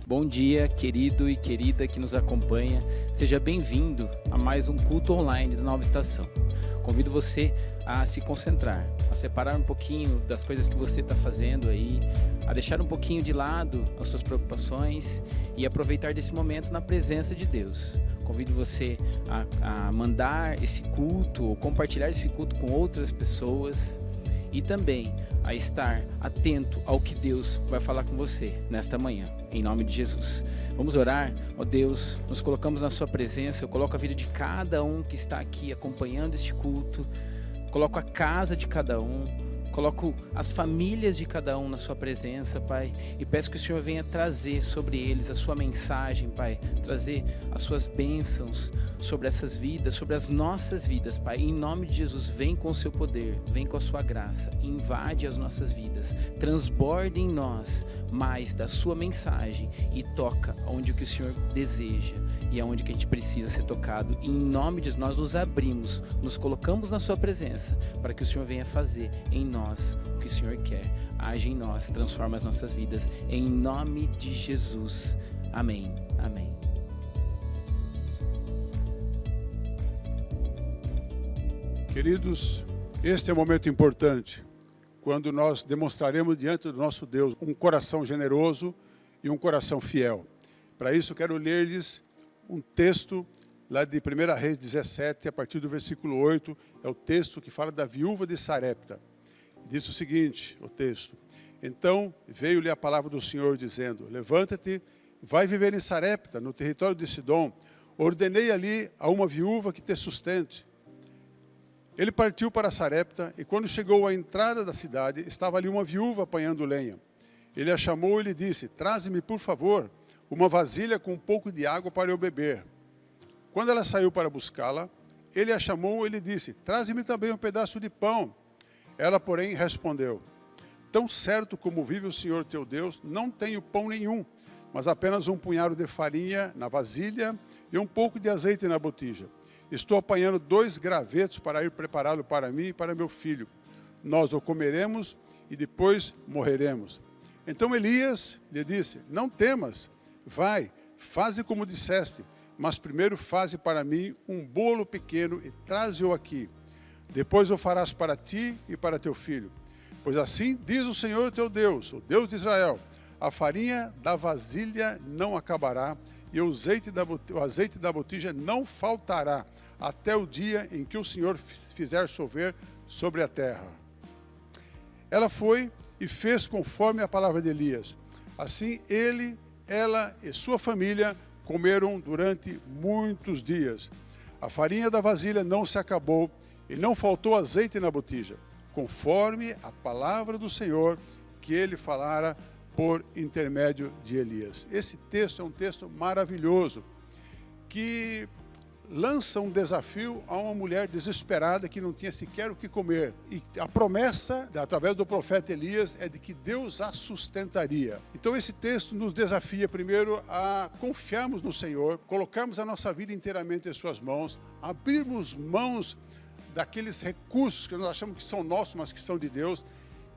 Bom dia, querido e querida que nos acompanha. Seja bem-vindo a mais um culto online da Nova Estação. Convido você a se concentrar, a separar um pouquinho das coisas que você está fazendo aí, a deixar um pouquinho de lado as suas preocupações e aproveitar desse momento na presença de Deus. Convido você a mandar esse culto ou compartilhar esse culto com outras pessoas e também a estar atento ao que Deus vai falar com você nesta manhã, em nome de Jesus. Vamos orar. Ó Deus, nos colocamos na sua presença. Eu coloco a vida de cada um que está aqui acompanhando este culto, coloco a casa de cada um, coloco as famílias de cada um na sua presença, Pai, e peço que o Senhor venha trazer sobre eles a sua mensagem, Pai, trazer as suas bênçãos sobre essas vidas, sobre as nossas vidas, Pai. Em nome de Jesus, vem com o seu poder, vem com a sua graça, invade as nossas vidas, transborde em nós mais da sua mensagem e toca onde o que o Senhor deseja e aonde que a gente precisa ser tocado. Em nome de Jesus, nós nos abrimos, nos colocamos na sua presença para que o Senhor venha fazer em nós o que o Senhor quer. Age em nós, transforma as nossas vidas, em nome de Jesus. Amém. Amém. Queridos, este é um momento importante, quando nós demonstraremos diante do nosso Deus um coração generoso e um coração fiel. Para isso, quero ler-lhes um texto lá de 1 Reis 17, a partir do versículo 8, é o texto que fala da viúva de Sarepta. Diz o seguinte, o texto: Então veio-lhe a palavra do Senhor, dizendo: Levanta-te, vai viver em Sarepta, no território de Sidom. Ordenei ali a uma viúva que te sustente. Ele partiu para Sarepta, e quando chegou à entrada da cidade, estava ali uma viúva apanhando lenha. Ele a chamou e lhe disse: Traze-me, por favor, uma vasilha com um pouco de água para eu beber. Quando ela saiu para buscá-la, ele a chamou e lhe disse: Traze-me também um pedaço de pão. Ela, porém, respondeu: Tão certo como vive o Senhor teu Deus, não tenho pão nenhum, mas apenas um punhado de farinha na vasilha e um pouco de azeite na botija. Estou apanhando 2 gravetos para ir prepará-lo para mim e para meu filho. Nós o comeremos e depois morreremos. Então Elias lhe disse: Não temas, vai, faze como disseste, mas primeiro faze para mim um bolo pequeno e traze-o aqui. Depois o farás para ti e para teu filho. Pois assim diz o Senhor teu Deus, o Deus de Israel: a farinha da vasilha não acabará, e o azeite da botija não faltará, até o dia em que o Senhor fizer chover sobre a terra. Ela foi e fez conforme a palavra de Elias. Assim ela e sua família comeram durante muitos dias. A farinha da vasilha não se acabou e não faltou azeite na botija, conforme a palavra do Senhor que ele falara por intermédio de Elias. Esse texto é um texto maravilhoso, que lança um desafio a uma mulher desesperada que não tinha sequer o que comer. E a promessa, através do profeta Elias, é de que Deus a sustentaria. Então esse texto nos desafia primeiro a confiarmos no Senhor, colocarmos a nossa vida inteiramente em suas mãos, abrirmos mãos daqueles recursos que nós achamos que são nossos, mas que são de Deus,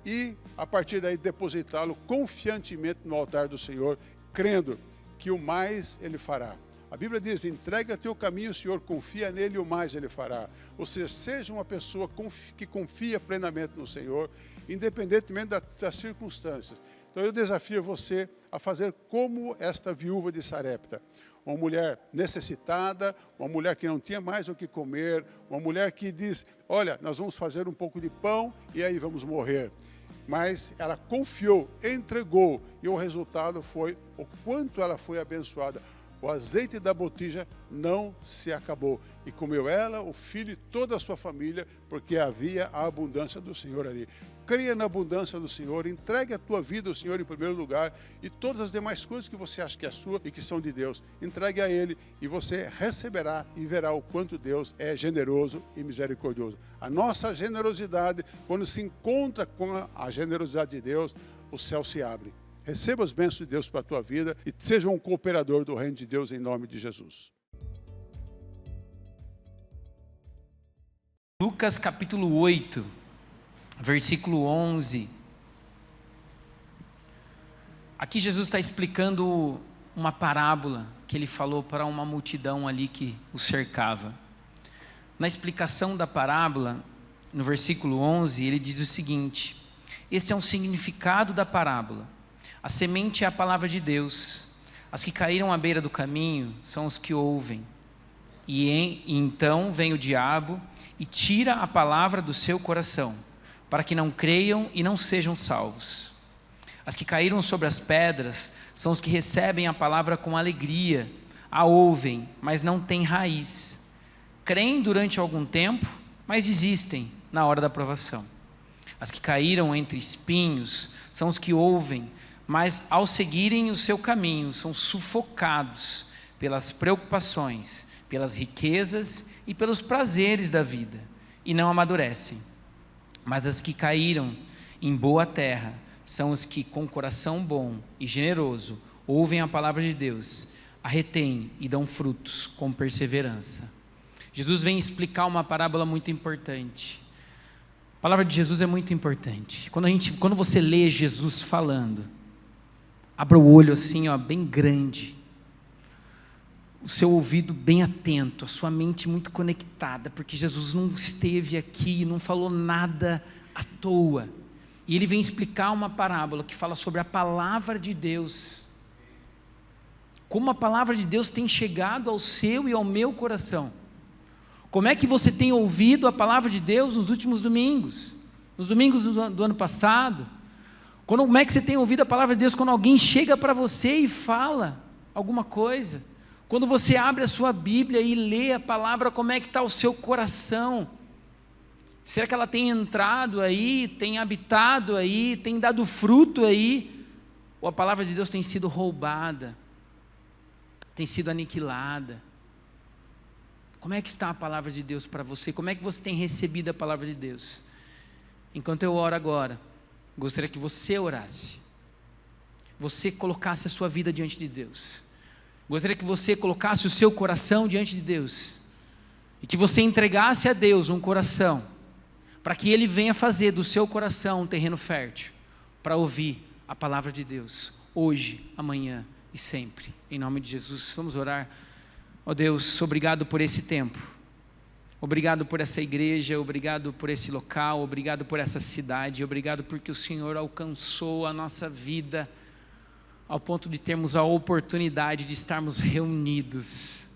e a partir daí depositá-lo confiantemente no altar do Senhor, crendo que o mais Ele fará. A Bíblia diz, entrega teu caminho, Senhor, confia nele e o mais Ele fará. Ou seja, seja uma pessoa que confia plenamente no Senhor, independentemente das circunstâncias. Então eu desafio você a fazer como esta viúva de Sarepta. Uma mulher necessitada, uma mulher que não tinha mais o que comer, uma mulher que diz, olha, nós vamos fazer um pouco de pão e aí vamos morrer. Mas ela confiou, entregou, e o resultado foi o quanto ela foi abençoada. O azeite da botija não se acabou. E comeu ela, o filho e toda a sua família, porque havia a abundância do Senhor ali. Creia na abundância do Senhor, entregue a tua vida ao Senhor em primeiro lugar, e todas as demais coisas que você acha que é sua e que são de Deus, entregue a Ele, e você receberá e verá o quanto Deus é generoso e misericordioso. A nossa generosidade, quando se encontra com a generosidade de Deus, o céu se abre. Receba as bênçãos de Deus para a tua vida e seja um cooperador do reino de Deus em nome de Jesus. Lucas capítulo 8, versículo 11. Aqui Jesus está explicando uma parábola que ele falou para uma multidão ali que o cercava. Na explicação da parábola, no versículo 11, ele diz o seguinte: este é um significado da parábola. A semente é a palavra de Deus. As que caíram à beira do caminho são os que ouvem. E então vem o diabo e tira a palavra do seu coração, para que não creiam e não sejam salvos. As que caíram sobre as pedras são os que recebem a palavra com alegria, a ouvem, mas não têm raiz. Creem durante algum tempo, mas desistem na hora da provação. As que caíram entre espinhos são os que ouvem, mas ao seguirem o seu caminho, são sufocados pelas preocupações, pelas riquezas e pelos prazeres da vida, e não amadurecem. Mas as que caíram em boa terra, são os que com coração bom e generoso, ouvem a palavra de Deus, a retêm e dão frutos com perseverança. Jesus vem explicar uma parábola muito importante. A palavra de Jesus é muito importante. Quando você lê Jesus falando, abra o olho assim, ó, bem grande, o seu ouvido bem atento, a sua mente muito conectada, porque Jesus não esteve aqui, não falou nada à toa. E ele vem explicar uma parábola que fala sobre a palavra de Deus. Como a palavra de Deus tem chegado ao seu e ao meu coração. Como é que você tem ouvido a palavra de Deus nos últimos domingos? Nos domingos do ano passado? Como é que você tem ouvido a palavra de Deus quando alguém chega para você e fala alguma coisa? Quando você abre a sua Bíblia e lê a palavra, como é que está o seu coração? Será que ela tem entrado aí, tem habitado aí, tem dado fruto aí? Ou a palavra de Deus tem sido roubada, tem sido aniquilada? Como é que está a palavra de Deus para você? Como é que você tem recebido a palavra de Deus? Enquanto eu oro agora, gostaria que você orasse, você colocasse a sua vida diante de Deus, gostaria que você colocasse o seu coração diante de Deus, e que você entregasse a Deus um coração, para que Ele venha fazer do seu coração um terreno fértil, para ouvir a palavra de Deus, hoje, amanhã e sempre, em nome de Jesus. Vamos orar. Ó Deus, obrigado por esse tempo, obrigado por essa igreja, obrigado por esse local, obrigado por essa cidade, obrigado porque o Senhor alcançou a nossa vida ao ponto de termos a oportunidade de estarmos reunidos,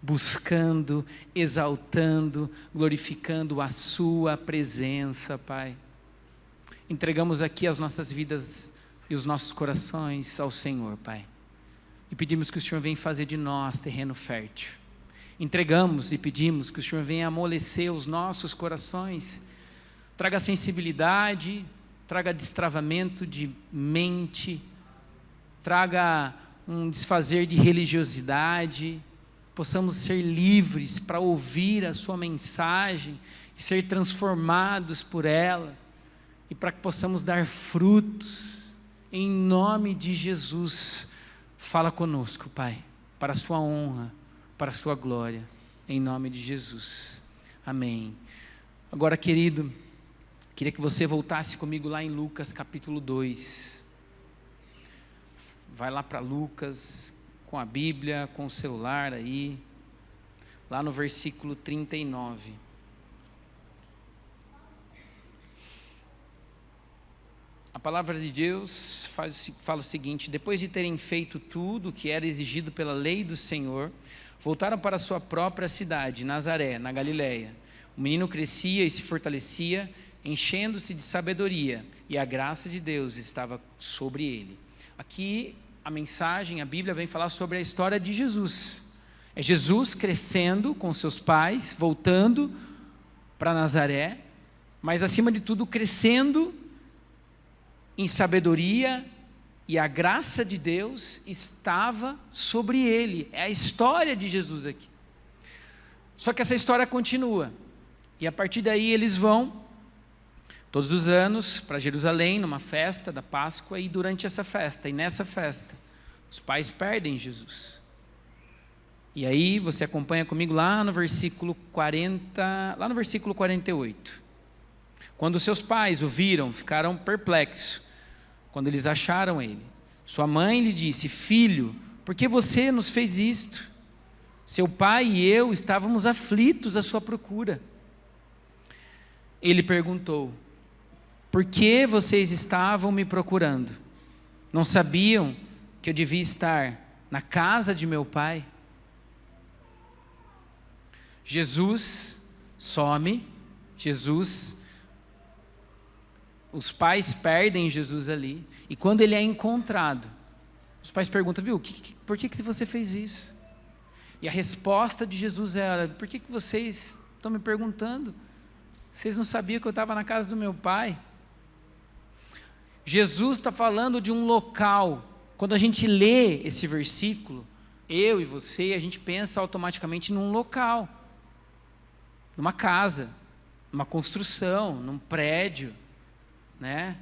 buscando, exaltando, glorificando a sua presença, Pai. Entregamos aqui as nossas vidas e os nossos corações ao Senhor, Pai, e pedimos que o Senhor venha fazer de nós terreno fértil. Entregamos e pedimos que o Senhor venha amolecer os nossos corações, traga sensibilidade, traga destravamento de mente, traga um desfazer de religiosidade, possamos ser livres para ouvir a sua mensagem, e ser transformados por ela, e para que possamos dar frutos, em nome de Jesus. Fala conosco, Pai, para a sua honra, para a sua glória, em nome de Jesus, amém. Agora, querido, queria que você voltasse comigo lá em Lucas capítulo 2, vai lá para Lucas, com a Bíblia, com o celular aí, lá no versículo 39. A palavra de Deus fala o seguinte: depois de terem feito tudo o que era exigido pela lei do Senhor, voltaram para a sua própria cidade, Nazaré, na Galileia. O menino crescia e se fortalecia, enchendo-se de sabedoria, e a graça de Deus estava sobre ele. Aqui a mensagem, a Bíblia vem falar sobre a história de Jesus. É Jesus crescendo com seus pais, voltando para Nazaré, mas acima de tudo crescendo em sabedoria, e a graça de Deus estava sobre ele. É a história de Jesus aqui. Só que essa história continua, e a partir daí eles vão todos os anos para Jerusalém, numa festa da Páscoa, e durante essa festa, e nessa festa, os pais perdem Jesus. E aí você acompanha comigo lá no versículo 40, lá no versículo 48. Quando seus pais o viram, ficaram perplexos, quando eles acharam ele. Sua mãe lhe disse: filho, por que você nos fez isto? Seu pai e eu estávamos aflitos à sua procura. Ele perguntou: por que vocês estavam me procurando? Não sabiam que eu devia estar na casa de meu pai? Jesus some, os pais perdem Jesus ali, e quando ele é encontrado, os pais perguntam: viu, por que você fez isso? E a resposta de Jesus é: por que vocês estão me perguntando? Vocês não sabiam que eu estava na casa do meu pai? Jesus está falando de um local. Quando a gente lê esse versículo, eu e você, a gente pensa automaticamente num local, numa casa, numa construção, num prédio, né?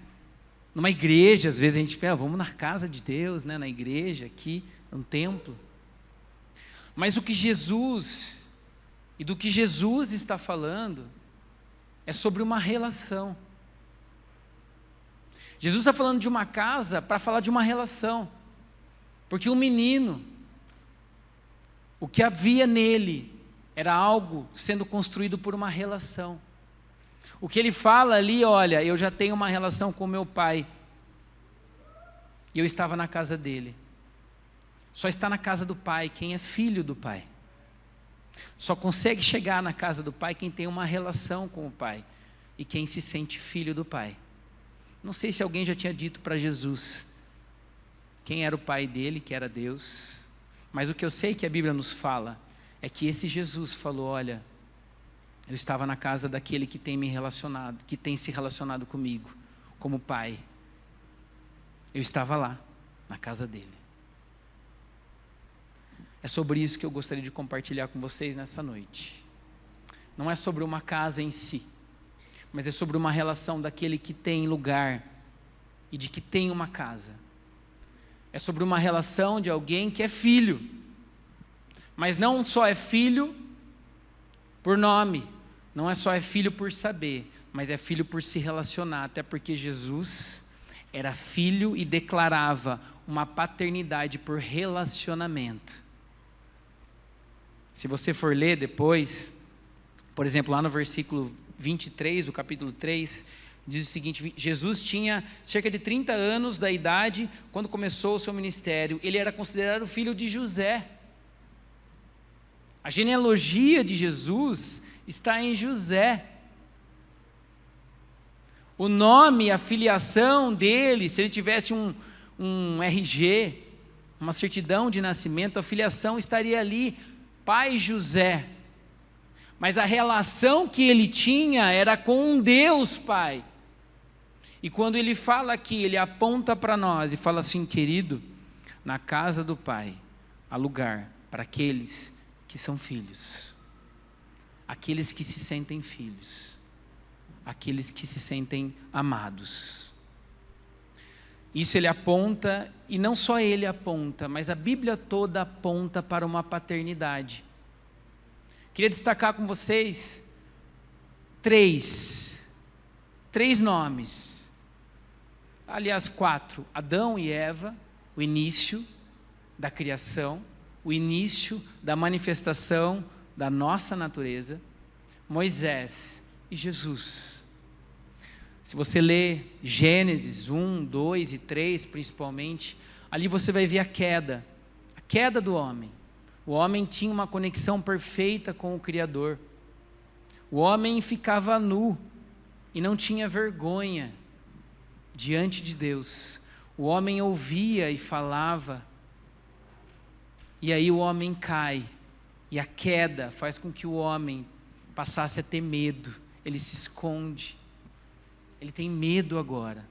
Numa igreja. Às vezes a gente pensa: vamos na casa de Deus, né? Na igreja aqui, num templo. Mas do que Jesus está falando é sobre uma relação. Jesus está falando de uma casa para falar de uma relação, porque o menino, o que havia nele era algo sendo construído por uma relação. O que ele fala ali: olha, eu já tenho uma relação com meu pai, e eu estava na casa dele. Só está na casa do pai quem é filho do pai. Só consegue chegar na casa do pai quem tem uma relação com o pai, e quem se sente filho do pai. Não sei se alguém já tinha dito para Jesus quem era o pai dele, que era Deus, mas o que eu sei que a Bíblia nos fala é que esse Jesus falou: olha, eu estava na casa daquele que tem me relacionado, que tem se relacionado comigo como pai. Eu estava lá, na casa dele. É sobre isso que eu gostaria de compartilhar com vocês nessa noite. Não é sobre uma casa em si, mas é sobre uma relação daquele que tem lugar e de que tem uma casa. É sobre uma relação de alguém que é filho, mas não só é filho por nome, não é só é filho por saber, mas é filho por se relacionar, até porque Jesus era filho e declarava uma paternidade por relacionamento. Se você for ler depois, por exemplo, lá no versículo 23 do capítulo 3, diz o seguinte: Jesus tinha cerca de 30 anos da idade quando começou o seu ministério. Ele era considerado filho de José. A genealogia de Jesus está em José. O nome, a filiação dele, se ele tivesse um RG, uma certidão de nascimento, a filiação estaria ali: pai José. Mas a relação que ele tinha era com um Deus Pai. E quando ele fala aqui, ele aponta para nós e fala assim: querido, na casa do Pai há lugar para aqueles que são filhos, aqueles que se sentem filhos, aqueles que se sentem amados. Isso ele aponta, e não só ele aponta, mas a Bíblia toda aponta para uma paternidade. Queria destacar com vocês três nomes, aliás 4, Adão e Eva, o início da criação, o início da manifestação da nossa natureza, Moisés e Jesus. Se você lê Gênesis 1, 2 e 3 principalmente, ali você vai ver a queda do homem. O homem tinha uma conexão perfeita com o Criador. O homem ficava nu e não tinha vergonha diante de Deus. O homem ouvia e falava, e aí o homem cai, e a queda faz com que o homem passasse a ter medo, ele se esconde, ele tem medo agora,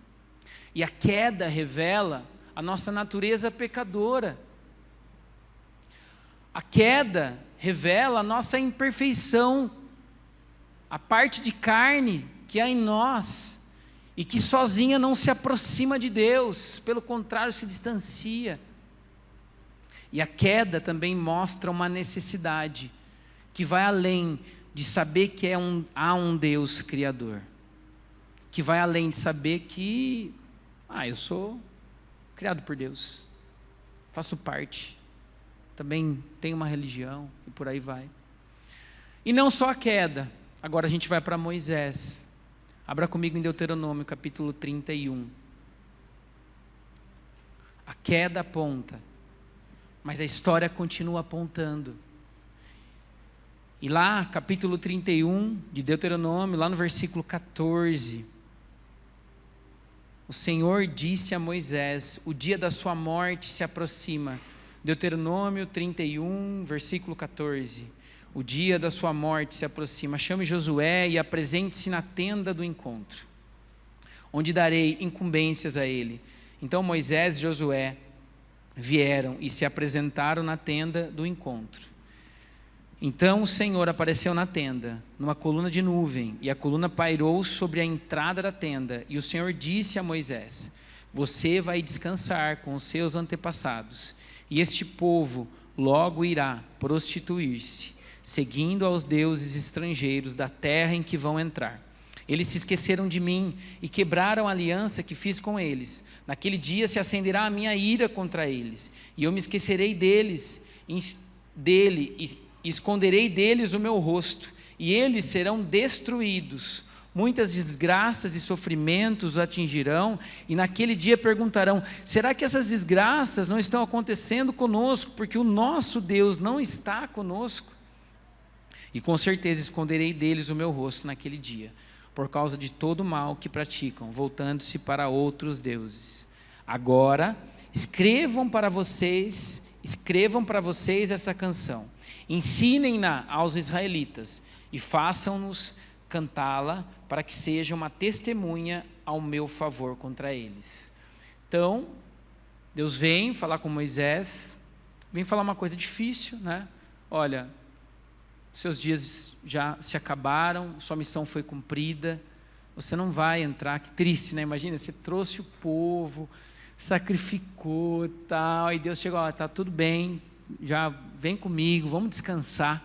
e a queda revela a nossa natureza pecadora, a queda revela a nossa imperfeição, a parte de carne que há em nós, e que sozinha não se aproxima de Deus, pelo contrário se distancia. E a queda também mostra uma necessidade, que vai além de saber que há um Deus Criador, que vai além de saber que, eu sou criado por Deus, faço parte, também tenho uma religião, e por aí vai. E não só a queda, agora a gente vai para Moisés. Abra comigo em Deuteronômio, capítulo 31. A queda aponta, mas a história continua apontando. E lá, capítulo 31 de Deuteronômio, lá no versículo 14, o Senhor disse a Moisés: o dia da sua morte se aproxima. Deuteronômio 31, versículo 14. O dia da sua morte se aproxima. Chame Josué e apresente-se na tenda do encontro, onde darei incumbências a ele. Então Moisés e Josué vieram e se apresentaram na tenda do encontro. Então o Senhor apareceu na tenda, numa coluna de nuvem, e a coluna pairou sobre a entrada da tenda. E o Senhor disse a Moisés: você vai descansar com os seus antepassados, e este povo logo irá prostituir-se, seguindo aos deuses estrangeiros da terra em que vão entrar. Eles se esqueceram de mim e quebraram a aliança que fiz com eles. Naquele dia se acenderá a minha ira contra eles, e eu me esquecerei deles, e esconderei deles o meu rosto, e eles serão destruídos. Muitas desgraças e sofrimentos o atingirão, e naquele dia perguntarão: será que essas desgraças não estão acontecendo conosco, porque o nosso Deus não está conosco? E com certeza esconderei deles o meu rosto naquele dia, por causa de todo o mal que praticam, voltando-se para outros deuses. Agora, escrevam para vocês essa canção, ensinem-na aos israelitas, e façam-nos cantá-la, para que seja uma testemunha ao meu favor contra eles. Então, Deus vem falar com Moisés, vem falar uma coisa difícil, né? Olha, seus dias já se acabaram, sua missão foi cumprida, você não vai entrar. Que triste, né? Imagina, você trouxe o povo, sacrificou e tal, e Deus chegou: está tudo bem, já vem comigo, vamos descansar,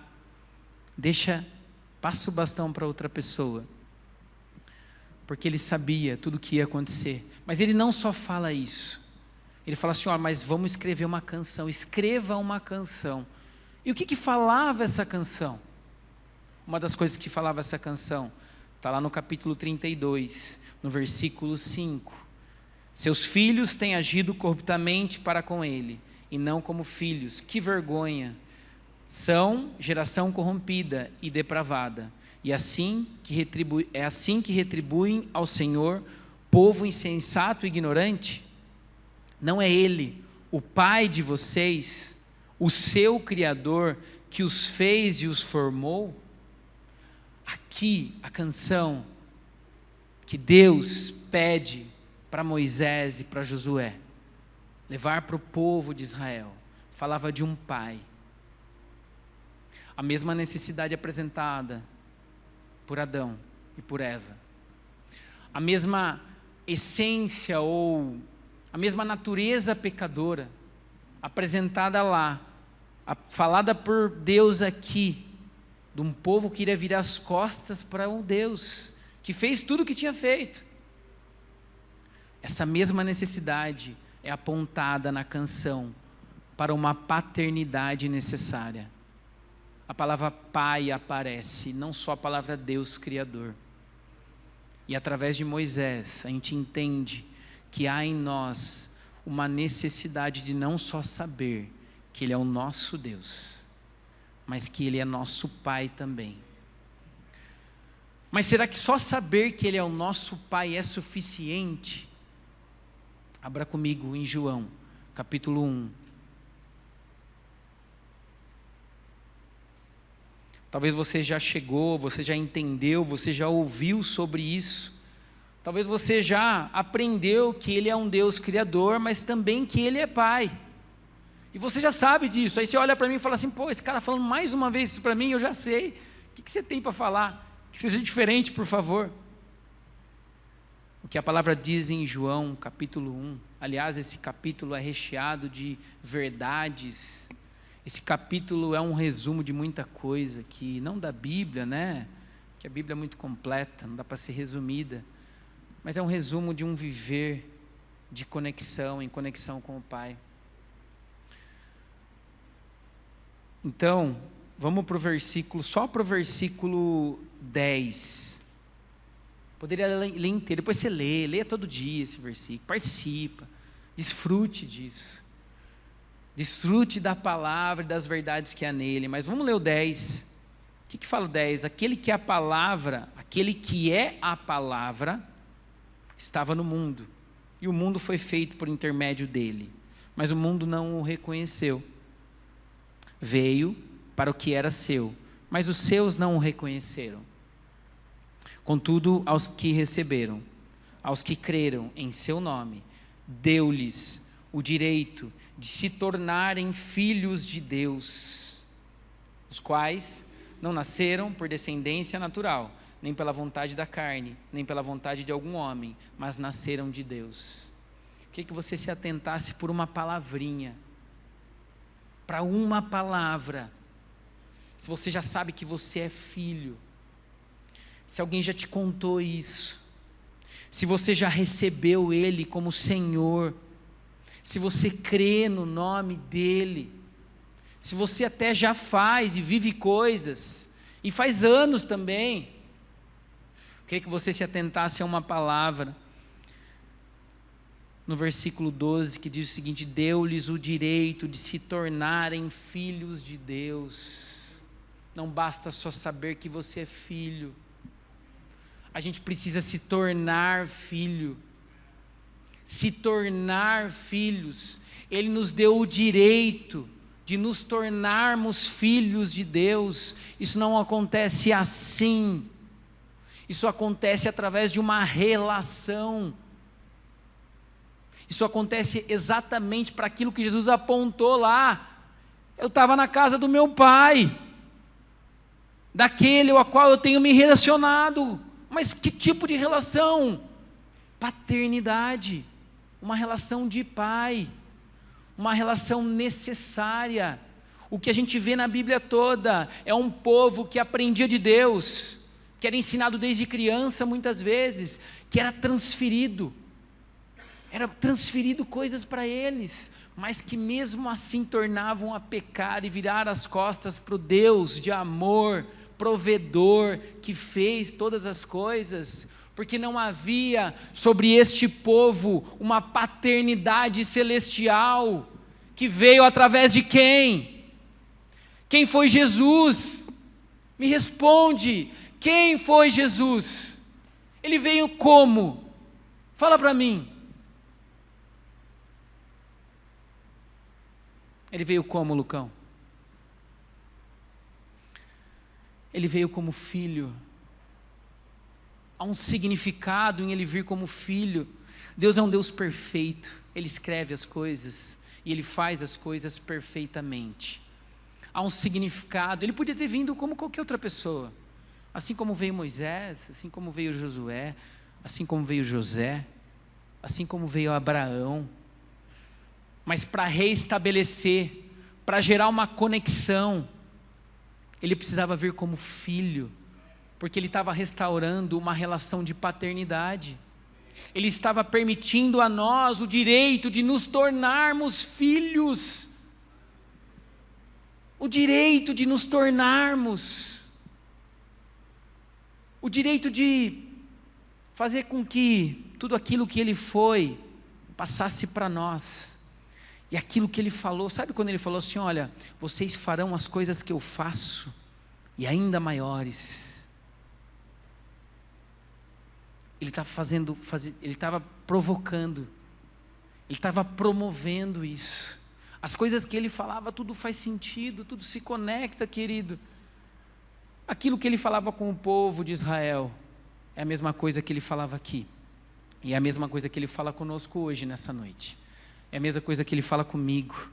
passa o bastão para outra pessoa, porque ele sabia tudo o que ia acontecer. Mas ele não só fala isso, ele fala assim: mas vamos escrever uma canção, escreva uma canção. E o que falava essa canção? Uma das coisas que falava essa canção está lá no capítulo 32, no versículo 5. Seus filhos têm agido corruptamente para com ele, e não como filhos. Que vergonha! São geração corrompida e depravada, e é assim que retribuem ao Senhor, povo insensato e ignorante? Não é Ele, o Pai de vocês, o seu Criador, que os fez e os formou? Aqui a canção que Deus pede para Moisés e para Josué levar para o povo de Israel, falava de um pai. A mesma necessidade apresentada por Adão e por Eva. A mesma essência ou a mesma natureza pecadora apresentada lá, falada por Deus aqui, de um povo que iria virar as costas para um Deus que fez tudo o que tinha feito. Essa mesma necessidade é apontada na canção para uma paternidade necessária. A palavra Pai aparece, não só a palavra Deus Criador. E através de Moisés, a gente entende que há em nós uma necessidade de não só saber que Ele é o nosso Deus, mas que Ele é nosso Pai também. Mas será que só saber que Ele é o nosso Pai é suficiente? Abra comigo em João, capítulo 1. Talvez você já chegou, você já entendeu, você já ouviu sobre isso. Talvez você já aprendeu que Ele é um Deus criador, mas também que Ele é Pai. E você já sabe disso. Aí você olha para mim e fala assim, pô, esse cara falando mais uma vez isso para mim, eu já sei. O que você tem para falar? Que seja diferente, por favor. O que a palavra diz em João, capítulo 1. Aliás, esse capítulo é recheado de verdades. Esse capítulo é um resumo de muita coisa, que não da Bíblia, né? Que a Bíblia é muito completa, não dá para ser resumida. Mas é um resumo de um viver de conexão, em conexão com o Pai. Então, vamos para o versículo, só para o versículo 10. Poderia ler inteiro, depois você leia todo dia esse versículo, participa, desfrute disso. Desfrute da palavra e das verdades que há nele. Mas vamos ler o 10. O que fala o 10? Aquele que é a palavra estava no mundo. E o mundo foi feito por intermédio dele. Mas o mundo não o reconheceu. Veio para o que era seu, mas os seus não o reconheceram. Contudo, aos que receberam, aos que creram em seu nome, deu-lhes o direito de se tornarem filhos de Deus, os quais não nasceram por descendência natural, nem pela vontade da carne, nem pela vontade de algum homem, mas nasceram de Deus. Queria que você se atentasse por uma palavrinha, para uma palavra. Se você já sabe que você é filho, se alguém já te contou isso, se você já recebeu Ele como Senhor, se você crê no nome dEle, se você até já faz e vive coisas, e faz anos também, queria que você se atentasse a uma palavra, no versículo 12, que diz o seguinte: deu-lhes o direito de se tornarem filhos de Deus. Não basta só saber que você é filho, a gente precisa se tornar filho, se tornar filhos. Ele nos deu o direito de nos tornarmos filhos de Deus. Isso não acontece assim, isso acontece através de uma relação. Isso acontece exatamente para aquilo que Jesus apontou lá. Eu estava na casa do meu pai, daquele ao qual eu tenho me relacionado. Mas que tipo de relação? Paternidade, uma relação de pai, uma relação necessária. O que a gente vê na Bíblia toda é um povo que aprendia de Deus, que era ensinado desde criança muitas vezes, que era transferido coisas para eles, mas que mesmo assim tornavam a pecar e virar as costas para o Deus de amor, provedor, que fez todas as coisas, porque não havia sobre este povo uma paternidade celestial, que veio através de quem? Quem foi Jesus? Me responde, quem foi Jesus? Ele veio como? Fala para mim. Ele veio como, Lucão? Ele veio como filho. Há um significado em ele vir como filho. Deus é um Deus perfeito. Ele escreve as coisas e Ele faz as coisas perfeitamente. há um significado. Ele podia ter vindo como qualquer outra pessoa, assim como veio Moisés, assim como veio Josué, assim como veio José, assim como veio Abraão, mas para reestabelecer, para gerar uma conexão, ele precisava vir como filho, porque ele estava restaurando uma relação de paternidade. Ele estava permitindo a nós o direito de nos tornarmos filhos. O direito de nos tornarmos. O direito de fazer com que tudo aquilo que ele foi, passasse para nós. E aquilo que ele falou, sabe quando ele falou assim, olha, vocês farão as coisas que eu faço, e ainda maiores. Ele estava provocando, ele estava promovendo isso. As coisas que ele falava, tudo faz sentido, tudo se conecta, querido. Aquilo que ele falava com o povo de Israel, é a mesma coisa que ele falava aqui. E é a mesma coisa que ele fala conosco hoje, nessa noite. É a mesma coisa que ele fala comigo,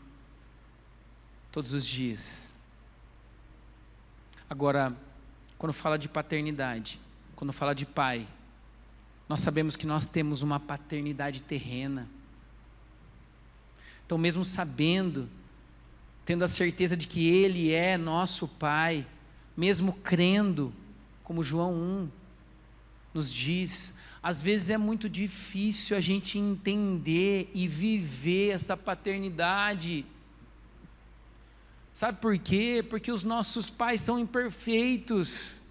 todos os dias. Agora, quando fala de paternidade, quando fala de pai, nós sabemos que nós temos uma paternidade terrena. Então, mesmo sabendo, tendo a certeza de que Ele é nosso Pai, mesmo crendo, como João 1 nos diz, às vezes é muito difícil a gente entender e viver essa paternidade. Sabe por quê? Porque os nossos pais são imperfeitos.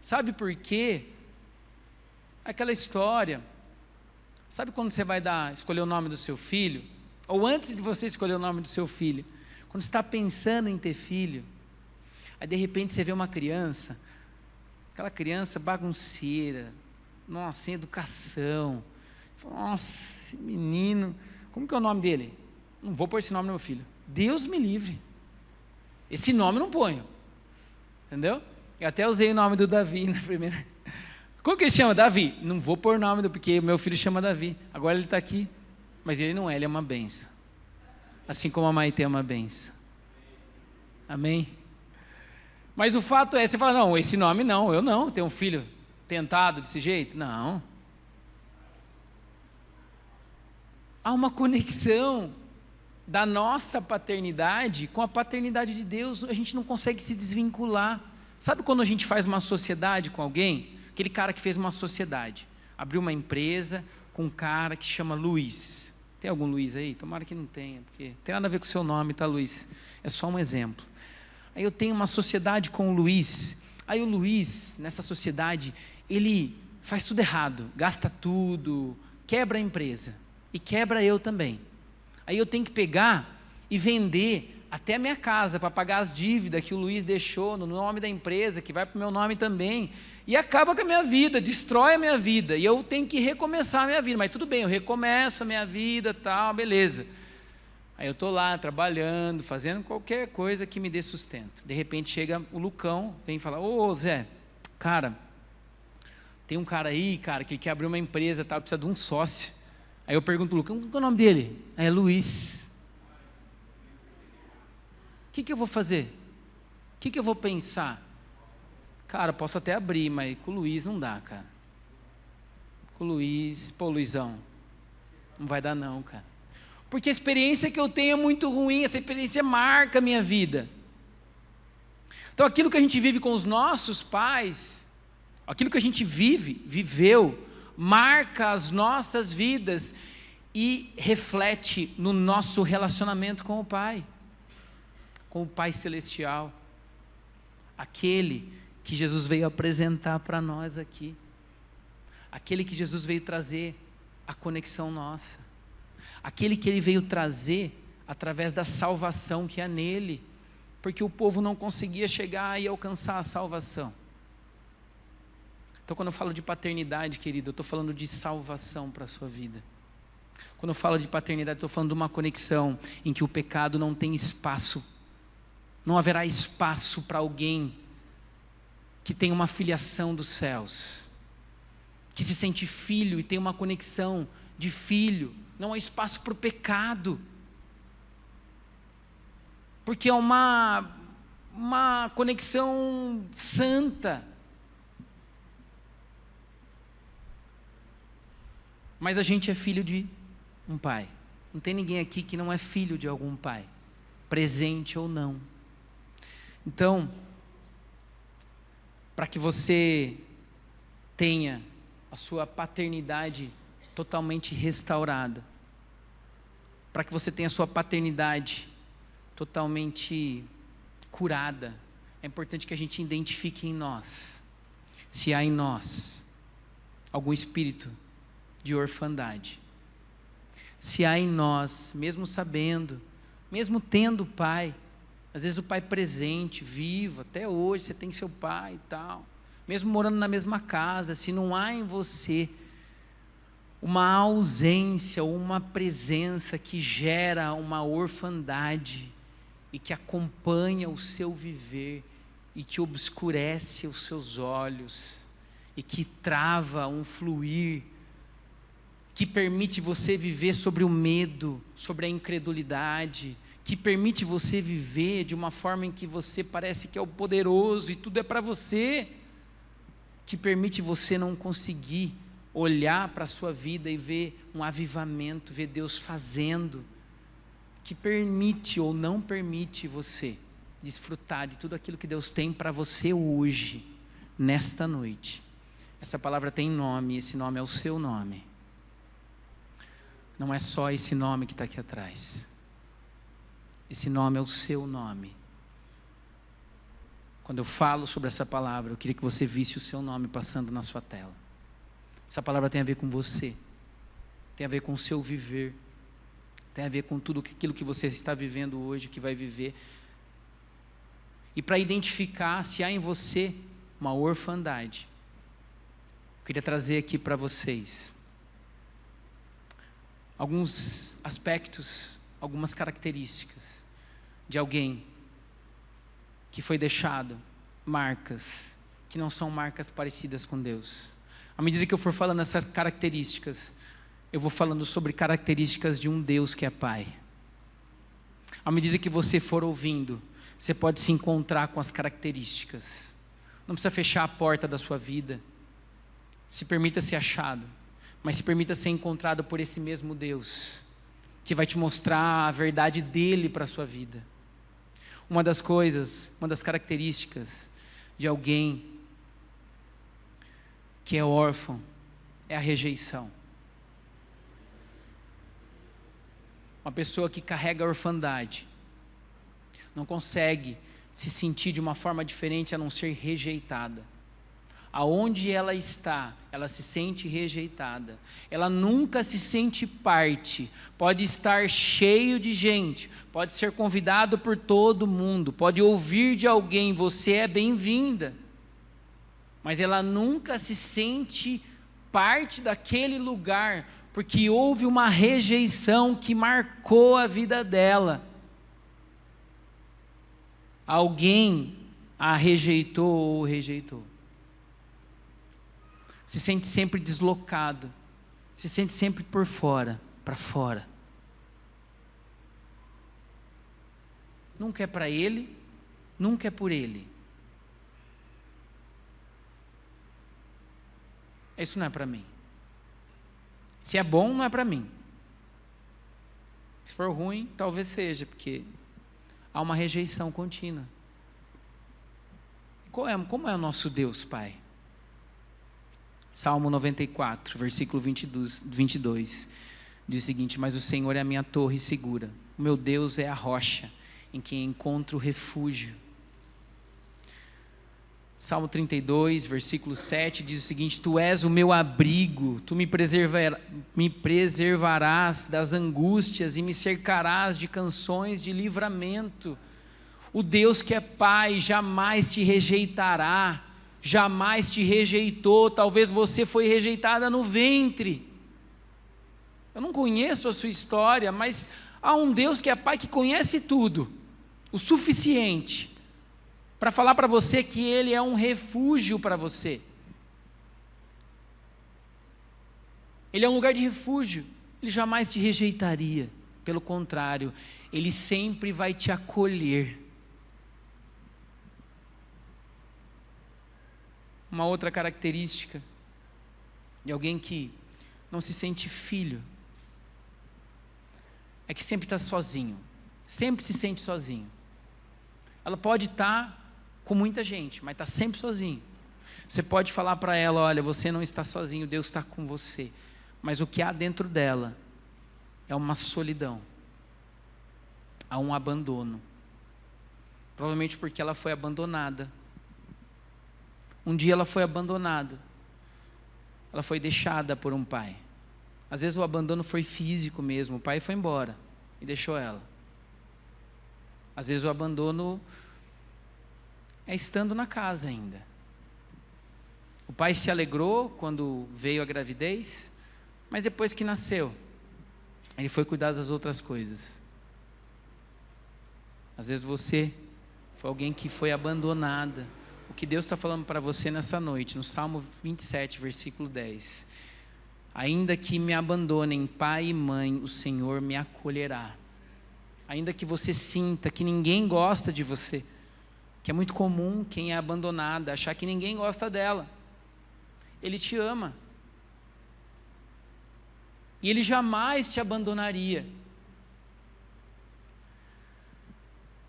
Sabe por quê? Aquela história, sabe quando você vai escolher o nome do seu filho? Ou antes de você escolher o nome do seu filho, quando você está pensando em ter filho, aí de repente você vê uma criança, aquela criança bagunceira, nossa, sem educação, nossa, esse menino, como que é o nome dele? Não vou pôr esse nome no meu filho, Deus me livre, esse nome eu não ponho, entendeu? Eu até usei o nome do Davi na primeira. Como que ele chama? Davi. Não vou pôr nome, porque meu filho chama Davi. Agora ele está aqui. Mas ele não é, ele é uma benção. Assim como a Maite é uma benção. Amém? Mas o fato é, você fala, não, esse nome não, eu não, tenho um filho tentado desse jeito. Não. Há uma conexão da nossa paternidade com a paternidade de Deus. A gente não consegue se desvincular. Sabe quando a gente faz uma sociedade com alguém? Aquele cara que fez uma sociedade, abriu uma empresa com um cara que chama Luiz. Tem algum Luiz aí? Tomara que não tenha, porque não tem nada a ver com o seu nome, tá, Luiz? É só um exemplo. Aí eu tenho uma sociedade com o Luiz. Aí o Luiz, nessa sociedade, ele faz tudo errado, gasta tudo, quebra a empresa. E quebra eu também. Aí eu tenho que pegar e vender até a minha casa para pagar as dívidas que o Luiz deixou no nome da empresa, que vai para o meu nome também. E acaba com a minha vida, destrói a minha vida. E eu tenho que recomeçar a minha vida. Mas tudo bem, eu recomeço a minha vida, tal, beleza. Aí eu estou lá trabalhando, fazendo qualquer coisa que me dê sustento. De repente chega o Lucão, vem falar, ô Zé, cara, tem um cara aí, cara, que quer abrir uma empresa, tal, precisa de um sócio. Aí eu pergunto pro Lucão, qual é o nome dele? Aí é Luiz. O que eu vou fazer? O que eu vou pensar? Cara, posso até abrir, mas com o Luiz não dá, cara. Com o Luiz, pô, Luizão, não vai dar não, cara. Porque a experiência que eu tenho é muito ruim, essa experiência marca a minha vida. Então aquilo que a gente vive com os nossos pais, aquilo que a gente viveu, marca as nossas vidas e reflete no nosso relacionamento com o Pai Celestial, aquele que Jesus veio apresentar para nós aqui, aquele que Jesus veio trazer a conexão nossa, aquele que Ele veio trazer através da salvação que há nele, porque o povo não conseguia chegar e alcançar a salvação. Então quando eu falo de paternidade, querido, eu estou falando de salvação para a sua vida. Quando eu falo de paternidade, estou falando de uma conexão em que o pecado não tem espaço. Não haverá espaço para alguém que tem uma filiação dos céus, que se sente filho e tem uma conexão de filho. Não há espaço para o pecado. porque é uma conexão santa. Mas a gente é filho de um pai. Não tem ninguém aqui que não é filho de algum pai, presente ou não. Então, para que você tenha a sua paternidade totalmente restaurada, para que você tenha a sua paternidade totalmente curada, é importante que a gente identifique em nós, se há em nós algum espírito de orfandade. Se há em nós, mesmo sabendo, mesmo tendo pai, às vezes o pai presente, vivo, até hoje você tem seu pai e tal, mesmo morando na mesma casa, se não há em você uma ausência ou uma presença que gera uma orfandade e que acompanha o seu viver e que obscurece os seus olhos e que trava um fluir, que permite você viver sobre o medo, sobre a incredulidade, que permite você viver de uma forma em que você parece que é o poderoso e tudo é para você, que permite você não conseguir olhar para a sua vida e ver um avivamento, ver Deus fazendo, que permite ou não permite você desfrutar de tudo aquilo que Deus tem para você hoje, nesta noite. Essa palavra tem nome, esse nome é o seu nome. Não é só esse nome que está aqui atrás. Esse nome é o seu nome. Quando eu falo sobre essa palavra, eu queria que você visse o seu nome passando na sua tela. Essa palavra tem a ver com você, tem a ver com o seu viver, tem a ver com tudo aquilo que você está vivendo hoje, que vai viver. E para identificar se há em você uma orfandade, eu queria trazer aqui para vocês alguns aspectos, algumas características de alguém que foi deixado, marcas que não são marcas parecidas com Deus. À medida que eu for falando essas características, eu vou falando sobre características de um Deus que é Pai. À medida que você for ouvindo, você pode se encontrar com as características. Não precisa fechar a porta da sua vida. Se permita ser achado, mas se permita ser encontrado por esse mesmo Deus, que vai te mostrar a verdade dele para a sua vida. Uma das coisas, uma das características de alguém que é órfão é a rejeição. Uma pessoa que carrega a orfandade não consegue se sentir de uma forma diferente a não ser rejeitada. Aonde ela está, ela se sente rejeitada. Ela nunca se sente parte. Pode estar cheio de gente, pode ser convidado por todo mundo, pode ouvir de alguém, você é bem-vinda. Mas ela nunca se sente parte daquele lugar, porque houve uma rejeição que marcou a vida dela. Alguém a rejeitou ou rejeitou. Se sente sempre deslocado, se sente sempre por fora, para fora. Nunca é para ele, nunca é por ele. Isso não é para mim. Se é bom, não é para mim. Se for ruim, talvez seja, porque há uma rejeição contínua. Como é o nosso Deus, Pai? Salmo 94, versículo 22, diz o seguinte: mas o Senhor é a minha torre segura, o meu Deus é a rocha, em quem encontro refúgio. Salmo 32, versículo 7, diz o seguinte: tu és o meu abrigo, tu me preservarás das angústias e me cercarás de canções de livramento. O Deus que é Pai jamais te rejeitará, jamais te rejeitou. Talvez você foi rejeitada no ventre. Eu não conheço a sua história, mas há um Deus que é Pai, que conhece tudo, o suficiente para falar para você que Ele é um refúgio para você. Ele é um lugar de refúgio. Ele jamais te rejeitaria. Pelo contrário, Ele sempre vai te acolher. Uma outra característica de alguém que não se sente filho é que sempre está sozinho, sempre se sente sozinho. Ela pode estar com muita gente, mas está sempre sozinho. Você pode falar para ela, olha, você não está sozinho, Deus está com você. Mas o que há dentro dela é uma solidão, há um abandono. Provavelmente porque ela foi abandonada. Um dia ela foi abandonada. Ela foi deixada por um pai. Às vezes o abandono foi físico mesmo, o pai foi embora e deixou ela. Às vezes o abandono é estando na casa ainda. O pai se alegrou quando veio a gravidez, mas depois que nasceu, ele foi cuidar das outras coisas. Às vezes você foi alguém que foi abandonada. O que Deus está falando para você nessa noite, no Salmo 27, versículo 10. Ainda que me abandonem pai e mãe, o Senhor me acolherá. Ainda que você sinta que ninguém gosta de você, que é muito comum quem é abandonada achar que ninguém gosta dela, Ele te ama. E Ele jamais te abandonaria.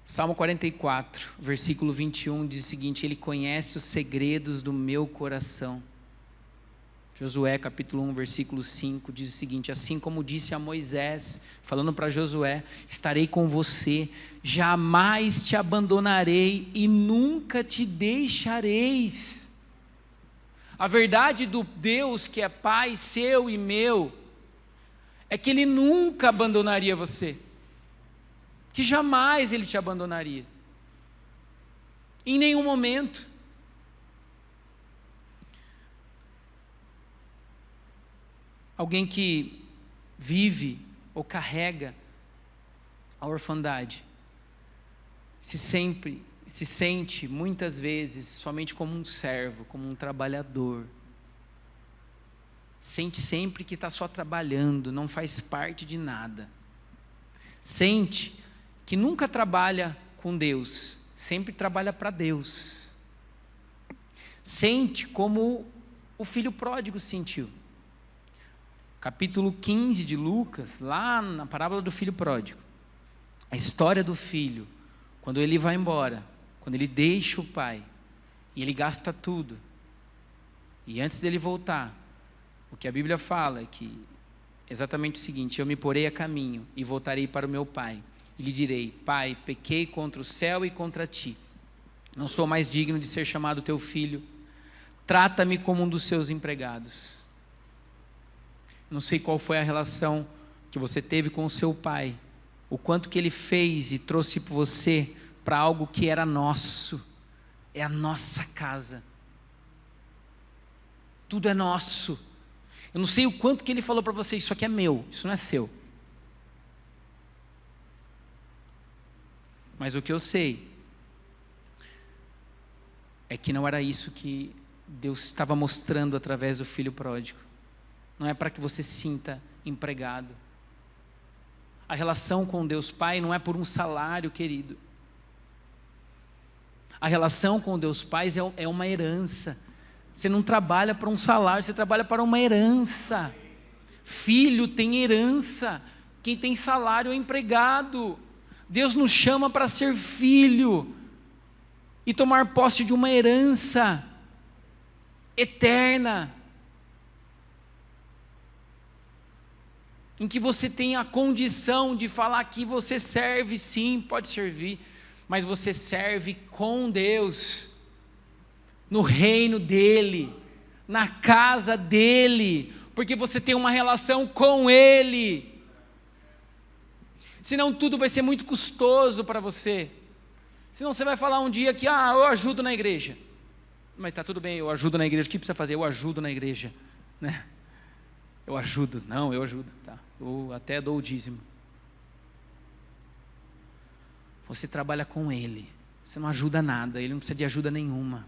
Salmo 44, versículo 21 diz o seguinte: Ele conhece os segredos do meu coração. Josué capítulo 1, versículo 5 diz o seguinte: assim como disse a Moisés, falando para Josué, estarei com você, jamais te abandonarei e nunca te deixareis. A verdade do Deus que é Pai seu e meu, é que Ele nunca abandonaria você, que jamais Ele te abandonaria, em nenhum momento. Alguém que vive ou carrega a orfandade, se sente muitas vezes somente como um servo, como um trabalhador. Sente sempre que está só trabalhando, não faz parte de nada. Sente que nunca trabalha com Deus, sempre trabalha para Deus. Sente como o filho pródigo sentiu. Capítulo 15 de Lucas, lá na parábola do filho pródigo, a história do filho, quando ele vai embora, quando ele deixa o pai, e ele gasta tudo, e antes dele voltar, o que a Bíblia fala é que, exatamente o seguinte: eu me porei a caminho, e voltarei para o meu pai, e lhe direi, pai, pequei contra o céu e contra ti, não sou mais digno de ser chamado teu filho, trata-me como um dos seus empregados. Não sei qual foi a relação que você teve com o seu pai, o quanto que ele fez e trouxe você para algo que era nosso, é a nossa casa, tudo é nosso. Eu não sei o quanto que ele falou para você, isso aqui é meu, isso não é seu. Mas o que eu sei é que não era isso que Deus estava mostrando através do filho pródigo. Não é para que você se sinta empregado. A relação com Deus Pai não é por um salário, querido. A relação com Deus Pai é uma herança. Você não trabalha para um salário, você trabalha para uma herança. Filho tem herança. Quem tem salário é empregado. Deus nos chama para ser filho e tomar posse de uma herança eterna, em que você tem a condição de falar que você serve, sim, pode servir, mas você serve com Deus, no reino dEle, na casa dEle, porque você tem uma relação com Ele. Senão tudo vai ser muito custoso para você. Senão você vai falar um dia que, eu ajudo na igreja. Mas está tudo bem, eu ajudo na igreja, o que precisa fazer? Eu ajudo na igreja, né? Eu ajudo, tá. Eu até dou o dízimo. Você trabalha com Ele, você não ajuda nada, Ele não precisa de ajuda nenhuma.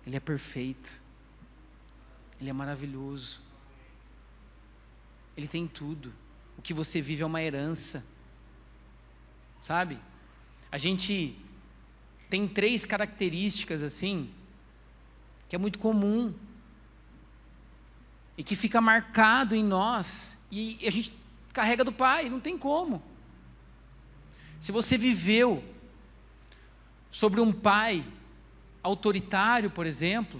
Ele é perfeito, Ele é maravilhoso, Ele tem tudo. O que você vive é uma herança. Sabe? A gente tem 3 características assim, que é muito comum, e que fica marcado em nós, e a gente carrega do pai, não tem como. Se você viveu sobre um pai autoritário, por exemplo,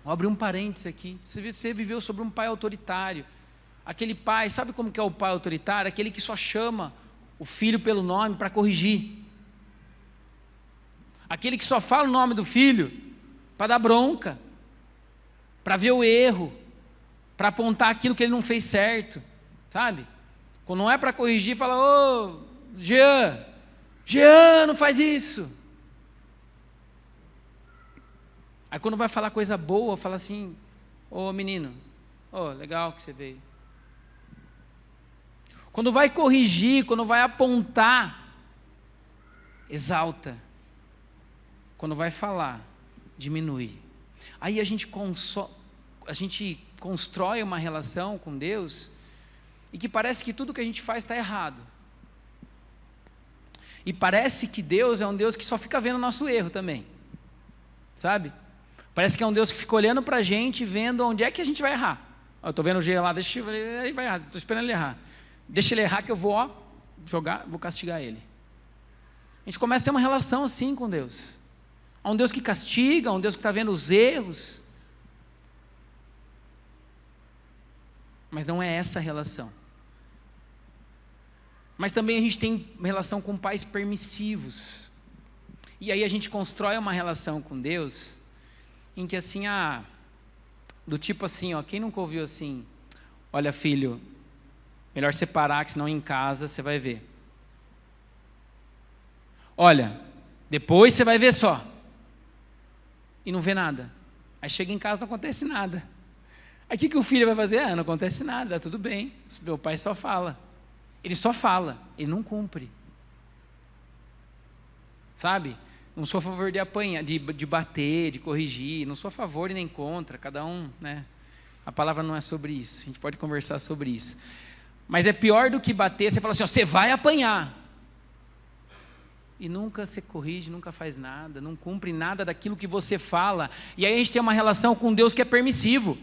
vou abrir um parênteses aqui, se você viveu sobre um pai autoritário, aquele pai, sabe como que é o pai autoritário? Aquele que só chama o filho pelo nome para corrigir, aquele que só fala o nome do filho para dar bronca, para ver o erro, para apontar aquilo que ele não fez certo, sabe? Quando não é para corrigir, fala: ô, Jean, não faz isso. Aí quando vai falar coisa boa, fala assim: ô menino, ô, legal que você veio. Quando vai corrigir, quando vai apontar, exalta. Quando vai falar, diminui. Aí a gente constrói uma relação com Deus e que parece que tudo que a gente faz está errado. E parece que Deus é um Deus que só fica vendo o nosso erro também, sabe? Parece que é um Deus que fica olhando para a gente, vendo onde é que a gente vai errar. Eu estou vendo o G lá, deixa ele vai errar, estou esperando ele errar. Deixa ele errar que eu vou vou castigar ele. A gente começa a ter uma relação assim com Deus. Há um Deus que castiga, há um Deus que está vendo os erros. Mas não é essa a relação. Mas também a gente tem relação com pais permissivos. E aí a gente constrói uma relação com Deus em que assim, do tipo assim, ó, quem nunca ouviu assim: olha filho, melhor separar, que senão em casa você vai ver. Olha, depois você vai ver só. E não vê nada. Aí chega em casa, não acontece nada. Aí o que o filho vai fazer? Não acontece nada, tudo bem. Meu pai só fala. Ele só fala, ele não cumpre. Sabe? Não sou a favor de apanhar, de bater, de corrigir. Não sou a favor e nem contra. Cada um, né? A palavra não é sobre isso. A gente pode conversar sobre isso. Mas é pior do que bater. Você fala assim: ó, você vai apanhar. E nunca você corrige, nunca faz nada, não cumpre nada daquilo que você fala. E aí a gente tem uma relação com Deus que é permissivo.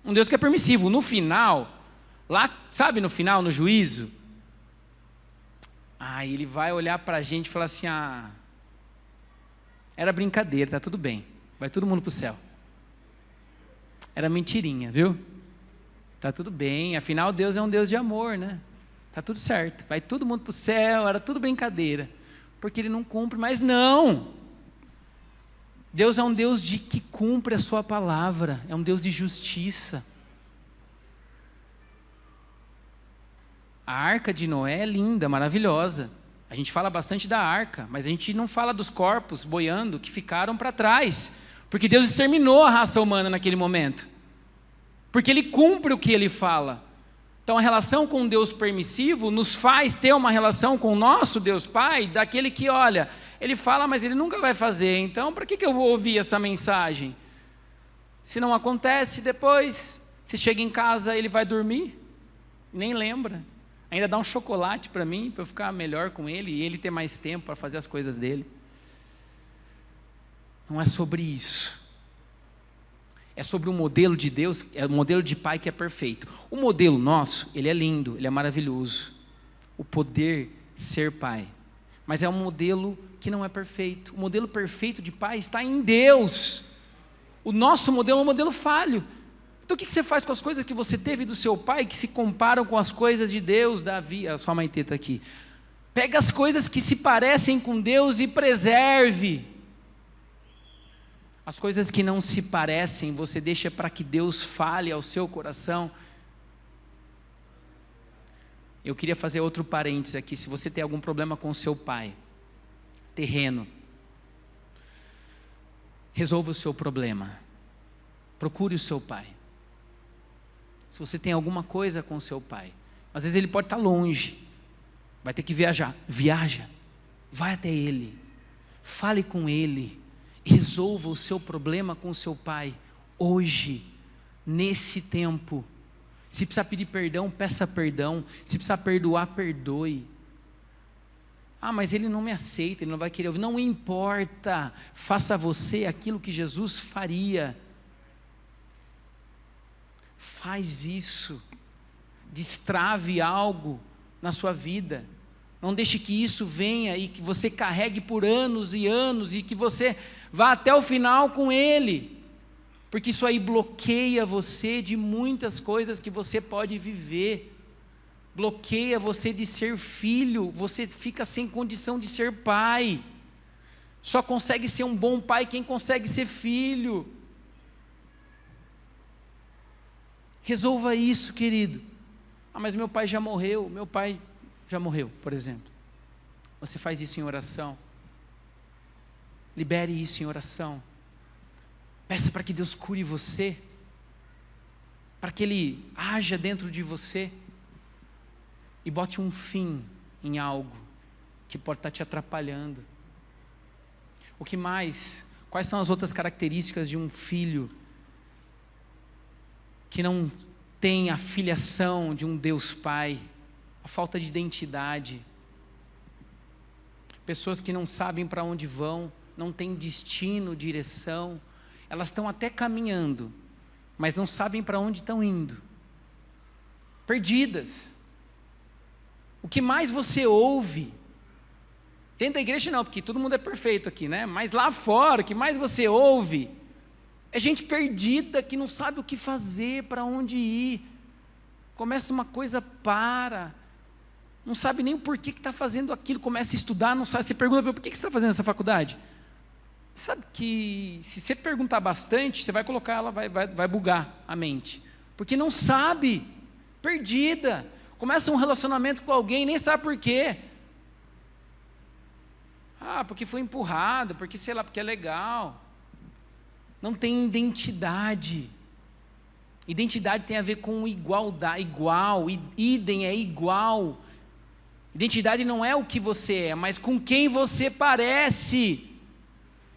Um Deus que é permissivo. No final, lá, sabe, no final, no juízo, ele vai olhar para a gente e falar assim: era brincadeira, tá tudo bem, vai todo mundo para o céu. Era mentirinha, viu? Tá tudo bem, afinal Deus é um Deus de amor, né? Tá tudo certo, vai todo mundo para o céu, era tudo brincadeira. Porque ele não cumpre, mas não. Deus é um Deus que cumpre a sua palavra, é um Deus de justiça. A arca de Noé é linda, maravilhosa. A gente fala bastante da arca, mas a gente não fala dos corpos boiando que ficaram para trás, porque Deus exterminou a raça humana naquele momento, porque Ele cumpre o que Ele fala. Então a relação com um Deus permissivo nos faz ter uma relação com o nosso Deus Pai, daquele que, olha, Ele fala, mas Ele nunca vai fazer, então para que eu vou ouvir essa mensagem? Se não acontece, depois, se chega em casa, Ele vai dormir, nem lembra, ainda dá um chocolate para mim, para eu ficar melhor com Ele, e Ele ter mais tempo para fazer as coisas dEle. Não é sobre isso. É sobre um modelo de Deus, é um modelo de pai que é perfeito. O modelo nosso, ele é lindo, ele é maravilhoso. O poder ser pai. Mas é um modelo que não é perfeito. O modelo perfeito de pai está em Deus. O nosso modelo é um modelo falho. Então o que você faz com as coisas que você teve do seu pai que se comparam com as coisas de Deus? Davi, a sua mãe está aqui. Pega as coisas que se parecem com Deus e preserve. As coisas que não se parecem, você deixa para que Deus fale ao seu coração. Eu queria fazer outro parênteses aqui. Se você tem algum problema com o seu pai, terreno, resolva o seu problema. Procure o seu pai. Se você tem alguma coisa com o seu pai, às vezes ele pode estar longe, vai ter que viajar. Viaja, vai até ele, fale com ele. Resolva o seu problema com o seu pai, hoje, nesse tempo. Se precisar pedir perdão, peça perdão. Se precisar perdoar, perdoe. Ah, mas ele não me aceita, ele não vai querer ouvir. Não importa, faça você aquilo que Jesus faria. Faz isso. Destrave algo na sua vida. Não deixe que isso venha e que você carregue por anos e anos e que você vá até o final com ele. Porque isso aí bloqueia você de muitas coisas que você pode viver. Bloqueia você de ser filho, você fica sem condição de ser pai. Só consegue ser um bom pai quem consegue ser filho. Resolva isso, querido. Ah, mas meu pai já morreu, por exemplo. Você faz isso em oração. Libere isso em oração. Peça para que Deus cure você, para que Ele haja dentro de você e bote um fim em algo que pode estar te atrapalhando. O que mais? Quais são as outras características de um filho que não tem a filiação de um Deus Pai? A falta de identidade. Pessoas que não sabem para onde vão, não têm destino, direção. Elas estão até caminhando, mas não sabem para onde estão indo. Perdidas. O que mais você ouve? Dentro da igreja não, porque todo mundo é perfeito aqui, né? Mas lá fora, o que mais você ouve? É gente perdida que não sabe o que fazer, para onde ir. Começa uma coisa, não sabe nem o porquê que está fazendo aquilo, começa a estudar, não sabe, você pergunta, por que você está fazendo essa faculdade? Sabe que se você perguntar bastante, você vai colocar ela, vai bugar a mente, porque não sabe, perdida, começa um relacionamento com alguém, nem sabe por quê. Ah, porque foi empurrado, porque sei lá, porque é legal. Não tem identidade. Identidade tem a ver com igualdade, igual, idem é igual. Identidade não é o que você é, mas com quem você parece.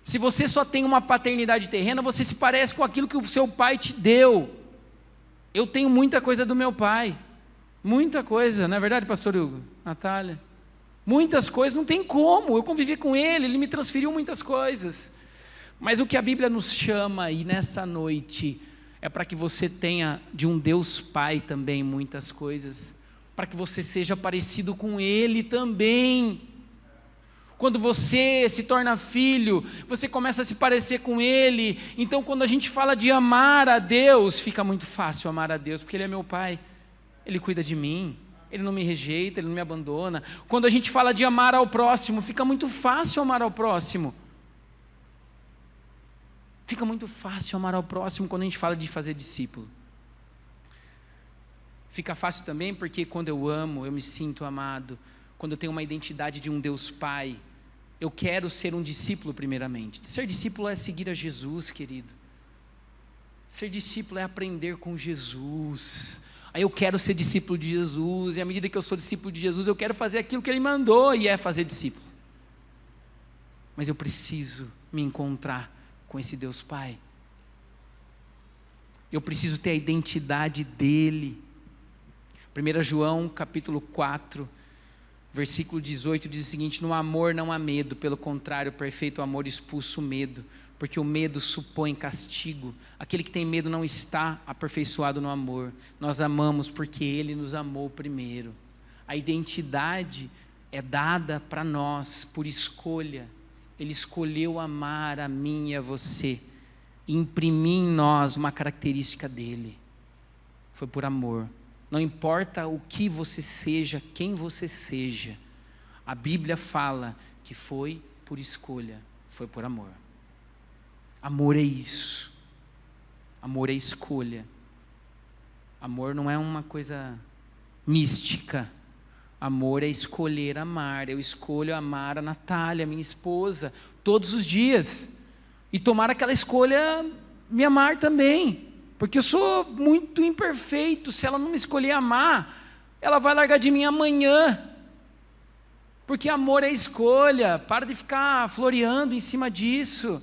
Se você só tem uma paternidade terrena, você se parece com aquilo que o seu pai te deu. Eu tenho muita coisa do meu pai. Muita coisa, não é verdade, pastor Hugo? Natália? Muitas coisas, não tem como. Eu convivi com ele, ele me transferiu muitas coisas. Mas o que a Bíblia nos chama aí nessa noite é para que você tenha de um Deus Pai também muitas coisas, para que você seja parecido com Ele também. Quando você se torna filho, você começa a se parecer com Ele. Então quando a gente fala de amar a Deus, fica muito fácil amar a Deus, porque Ele é meu Pai, Ele cuida de mim, Ele não me rejeita, Ele não me abandona. Quando a gente fala de amar ao próximo, fica muito fácil amar ao próximo. Fica muito fácil amar ao próximo quando a gente fala de fazer discípulo. Fica fácil também porque quando eu amo, eu me sinto amado. Quando eu tenho uma identidade de um Deus Pai, eu quero ser um discípulo primeiramente. Ser discípulo é seguir a Jesus, querido. Ser discípulo é aprender com Jesus. Aí eu quero ser discípulo de Jesus, e à medida que eu sou discípulo de Jesus, eu quero fazer aquilo que Ele mandou, e é fazer discípulo. Mas eu preciso me encontrar com esse Deus Pai. Eu preciso ter a identidade dEle. 1 João capítulo 4, versículo 18 diz o seguinte: no amor não há medo, pelo contrário, o perfeito amor expulsa o medo, porque o medo supõe castigo. Aquele que tem medo não está aperfeiçoado no amor. Nós amamos porque Ele nos amou primeiro. A identidade é dada para nós por escolha. Ele escolheu amar a mim e a você, e imprimir em nós uma característica dele. Foi por amor. Não importa o que você seja, quem você seja, a Bíblia fala que foi por escolha, foi por amor. Amor é isso. Amor é escolha. Amor não é uma coisa mística. Amor é escolher amar. Eu escolho amar a Natália, minha esposa, todos os dias. E tomar aquela escolha me amar também. Porque eu sou muito imperfeito. Se ela não me escolher amar, ela vai largar de mim amanhã. Porque amor é escolha. Para de ficar floreando em cima disso.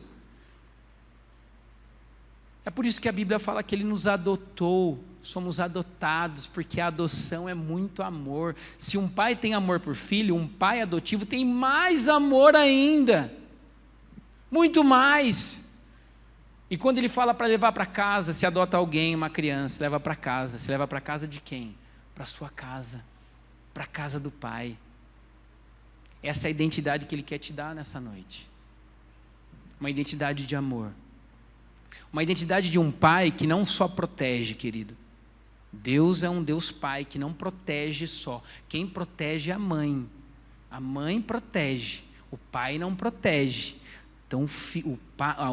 É por isso que a Bíblia fala que Ele nos adotou. somos adotados, porque a adoção é muito amor. Se um pai tem amor por filho, um pai adotivo tem mais amor ainda, muito mais. E quando ele fala para levar para casa, se adota alguém, uma criança, leva para casa. Se leva para casa de quem? Para sua casa, para a casa do pai. Essa é a identidade que ele quer te dar nessa noite. Uma identidade de amor. Uma identidade de um pai que não só protege, querido. Deus é um Deus pai que não protege só. Quem protege é a mãe. A mãe protege, o pai não protege. Então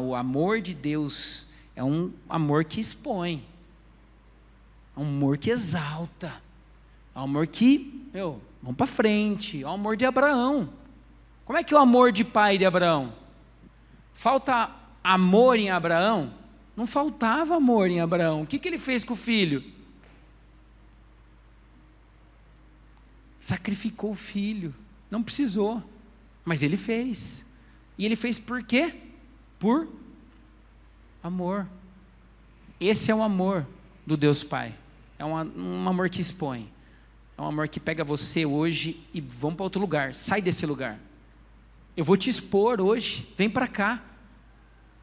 o amor de Deus é um amor que expõe. É um amor que exalta. É um amor que, vamos para frente. É o amor de Abraão. Como é que é o amor de pai de Abraão? Falta amor em Abraão? Não faltava amor em Abraão. O que ele fez com o filho? Sacrificou o filho. Não precisou, mas ele fez. E ele fez por quê? Por amor. Esse é o amor do Deus Pai. É um amor que expõe. É um amor que pega você hoje e vamos para outro lugar. Sai desse lugar. Eu vou te expor hoje. Vem para cá.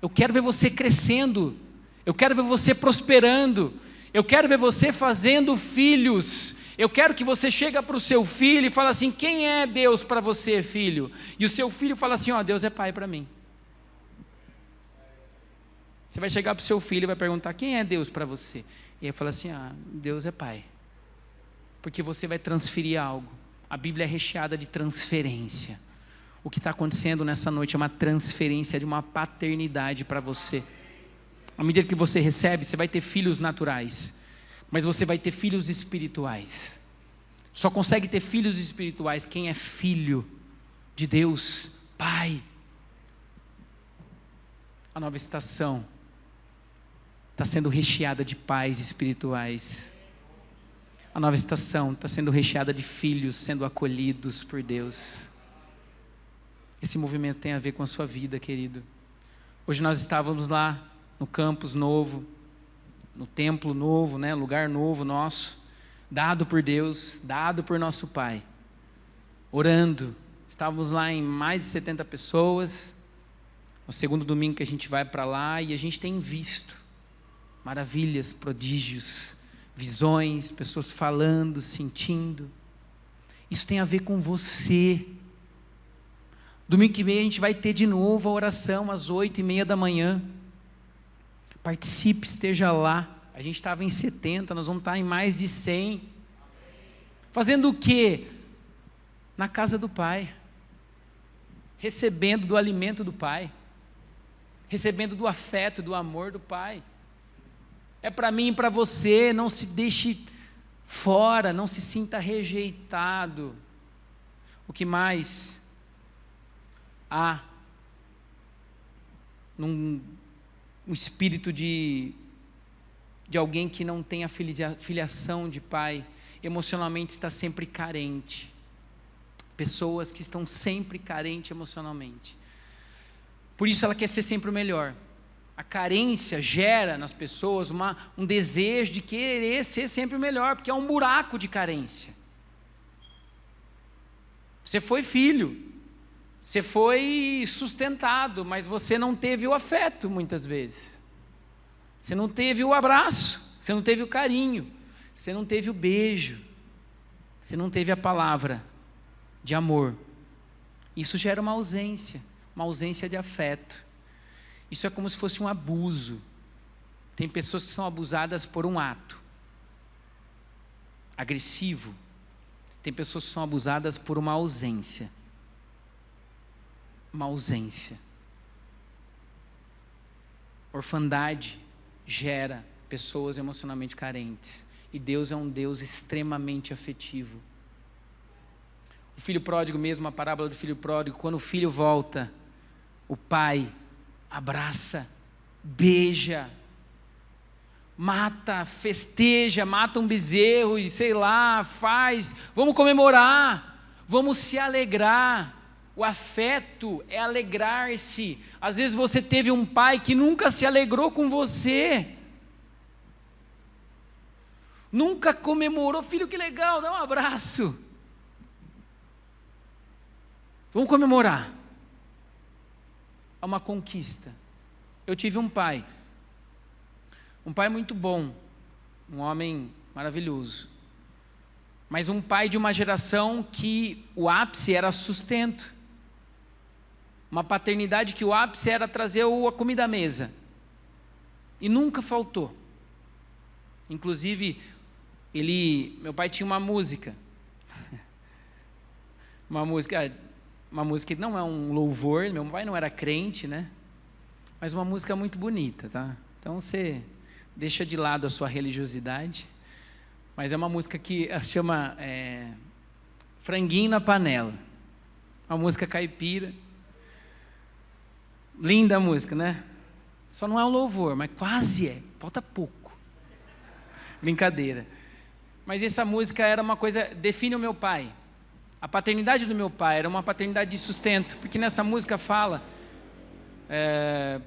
Eu quero ver você crescendo. Eu quero ver você prosperando. Eu quero ver você fazendo filhos. Eu quero que você chegue para o seu filho e fale assim: quem é Deus para você, filho? E o seu filho fala assim: Deus é pai para mim. Você vai chegar para o seu filho e vai perguntar: quem é Deus para você? E ele fala assim: Deus é pai. Porque você vai transferir algo. A Bíblia é recheada de transferência. O que está acontecendo nessa noite é uma transferência de uma paternidade para você. À medida que você recebe, você vai ter filhos naturais, mas você vai ter filhos espirituais. Só consegue ter filhos espirituais quem é filho de Deus, Pai. A nova estação está sendo recheada de pais espirituais. A nova estação está sendo recheada de filhos sendo acolhidos por Deus. Esse movimento tem a ver com a sua vida, querido. Hoje nós estávamos lá no campus novo, no templo novo, lugar novo nosso, dado por Deus, dado por nosso Pai, orando. Estávamos lá em mais de 70 pessoas, no segundo domingo que a gente vai para lá, e a gente tem visto maravilhas, prodígios, visões, pessoas falando, sentindo. Isso tem a ver com você. Domingo que vem a gente vai ter de novo a oração às 8:30 da manhã. Participe, esteja lá. A gente estava em 70, nós vamos estar em mais de 100. Fazendo o quê? Na casa do Pai. Recebendo do alimento do Pai. Recebendo do afeto, do amor do Pai. É para mim e para você. Não se deixe fora, não se sinta rejeitado. O que mais há num espírito de alguém que não tem a filiação de pai, emocionalmente está sempre carente. Pessoas que estão sempre carentes emocionalmente. Por isso ela quer ser sempre o melhor. A carência gera nas pessoas um desejo de querer ser sempre o melhor, porque é um buraco de carência. Você foi filho, você foi sustentado, mas você não teve o afeto muitas vezes. Você não teve o abraço, você não teve o carinho, você não teve o beijo, você não teve a palavra de amor. Isso gera uma ausência de afeto. Isso é como se fosse um abuso. Tem pessoas que são abusadas por um ato agressivo. Tem pessoas que são abusadas por uma ausência. Uma ausência. Orfandade gera pessoas emocionalmente carentes. E Deus é um Deus extremamente afetivo. O filho pródigo mesmo, a parábola do filho pródigo, quando o filho volta, o pai abraça, beija, mata, festeja, mata um bezerro e sei lá, faz, vamos comemorar, vamos se alegrar. O afeto é alegrar-se. Às vezes você teve um pai que nunca se alegrou com você. Nunca comemorou, filho, que legal, dá um abraço. Vamos comemorar. É uma conquista. Eu tive um pai muito bom, um homem maravilhoso, mas um pai de uma geração que o ápice era sustento, uma paternidade que o ápice era trazer a comida à mesa, e nunca faltou. Inclusive, meu pai tinha uma música que não é um louvor, meu pai não era crente, né? Mas uma música muito bonita, tá? Então você deixa de lado a sua religiosidade, mas é uma música que chama Franguinho na Panela, uma música caipira, linda a música, né? Só não é um louvor, mas quase é, falta pouco, brincadeira. Mas essa música era uma coisa, define o meu pai, a paternidade do meu pai era uma paternidade de sustento, porque nessa música fala,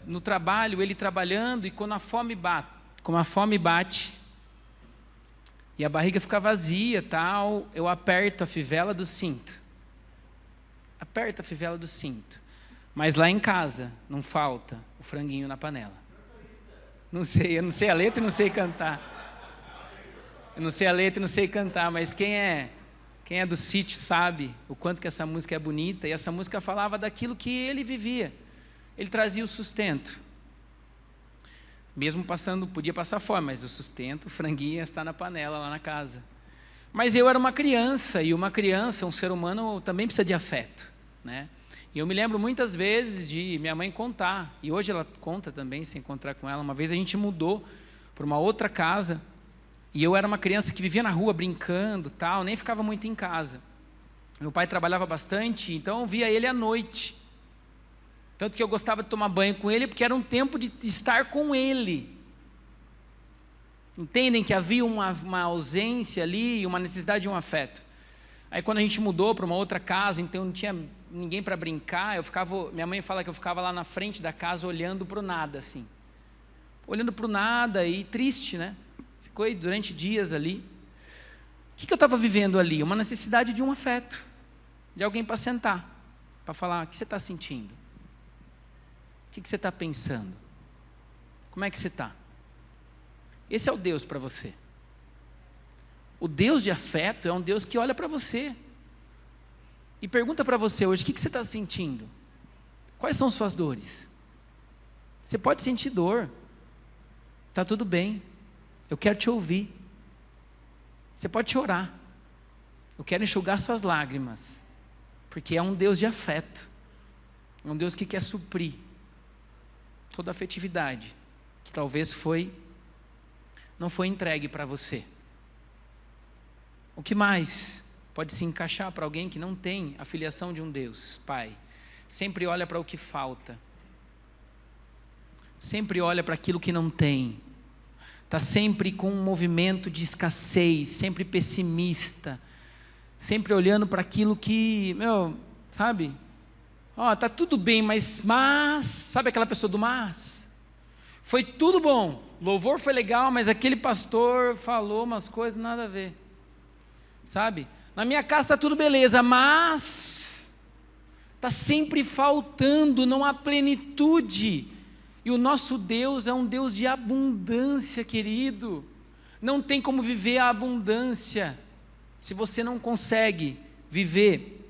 no trabalho, ele trabalhando, e quando a fome bate, e a barriga fica vazia, tal, eu aperto a fivela do cinto. Mas lá em casa, não falta o franguinho na panela. Eu não sei a letra e não sei cantar. Mas quem é do sítio sabe o quanto que essa música é bonita, e essa música falava daquilo que ele vivia. Ele trazia o sustento. Mesmo podia passar fome, mas o sustento, o franguinho está na panela lá na casa. Mas eu era uma criança, e um ser humano também precisa de afeto, né? E eu me lembro muitas vezes de minha mãe contar, e hoje ela conta também, se encontrar com ela. Uma vez a gente mudou para uma outra casa, e eu era uma criança que vivia na rua brincando, tal, nem ficava muito em casa. Meu pai trabalhava bastante, então eu via ele à noite. Tanto que eu gostava de tomar banho com ele, porque era um tempo de estar com ele. Entendem que havia uma ausência ali, uma necessidade de um afeto. Aí quando a gente mudou para uma outra casa, então não tinha ninguém para brincar, minha mãe fala que eu ficava lá na frente da casa olhando para o nada, assim. Olhando para o nada e triste, né? Ficou aí durante dias ali. O que eu estava vivendo ali? Uma necessidade de um afeto, de alguém para sentar, para falar, o que você está sentindo? O que você está pensando? Como é que você está? Esse é o Deus para você. O Deus de afeto é um Deus que olha para você e pergunta para você hoje, o que você está sentindo? Quais são suas dores? Você pode sentir dor, está tudo bem, eu quero te ouvir. Você pode chorar, eu quero enxugar suas lágrimas, porque é um Deus de afeto, é um Deus que quer suprir toda a afetividade que talvez não foi entregue para você. O que mais pode se encaixar para alguém que não tem a filiação de um Deus Pai? Sempre olha para o que falta, sempre olha para aquilo que não tem, está sempre com um movimento de escassez, sempre pessimista, sempre olhando para aquilo que, sabe? Tá tudo bem, mas, sabe aquela pessoa do mas? Foi tudo bom, louvor foi legal, mas aquele pastor falou umas coisas nada a ver, sabe? Na minha casa está tudo beleza, mas está sempre faltando, não há plenitude. E o nosso Deus é um Deus de abundância, querido. Não tem como viver a abundância se você não consegue viver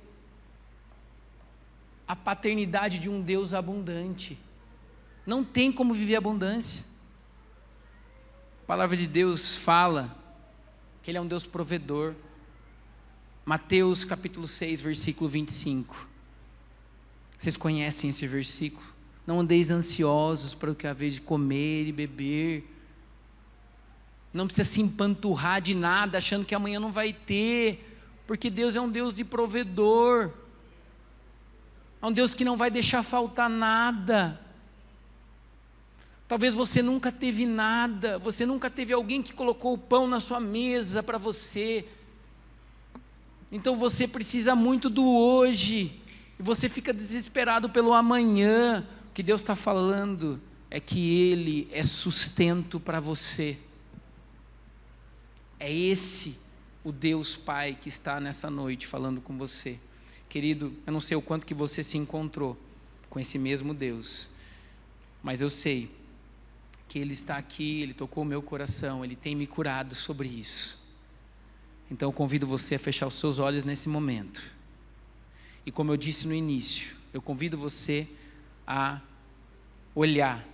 a paternidade de um Deus abundante. Não tem como viver a abundância. A palavra de Deus fala que Ele é um Deus provedor. Mateus capítulo 6, versículo 25. Vocês conhecem esse versículo? Não andeis ansiosos para o que haver de comer e beber. Não precisa se empanturrar de nada, achando que amanhã não vai ter, porque Deus é um Deus de provedor. É um Deus que não vai deixar faltar nada. Talvez você nunca teve nada, você nunca teve alguém que colocou o pão na sua mesa para você. Então você precisa muito do hoje, e você fica desesperado pelo amanhã. O que Deus está falando é que Ele é sustento para você. É esse o Deus Pai que está nessa noite falando com você. Querido, eu não sei o quanto que você se encontrou com esse mesmo Deus, mas eu sei que Ele está aqui, Ele tocou o meu coração, Ele tem me curado sobre isso. Então eu convido você a fechar os seus olhos nesse momento. E como eu disse no início, eu convido você a olhar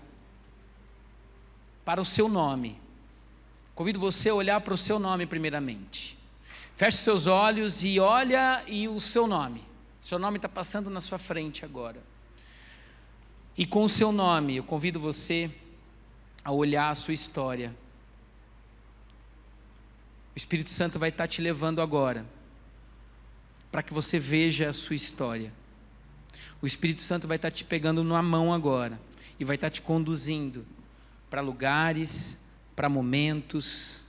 para o seu nome. Convido você a olhar para o seu nome primeiramente. Feche os seus olhos e olha e o seu nome. Seu nome está passando na sua frente agora. E com o seu nome, eu convido você a olhar a sua história. O Espírito Santo vai estar te levando agora, para que você veja a sua história. O Espírito Santo vai estar te pegando na mão agora, e vai estar te conduzindo para lugares, para momentos,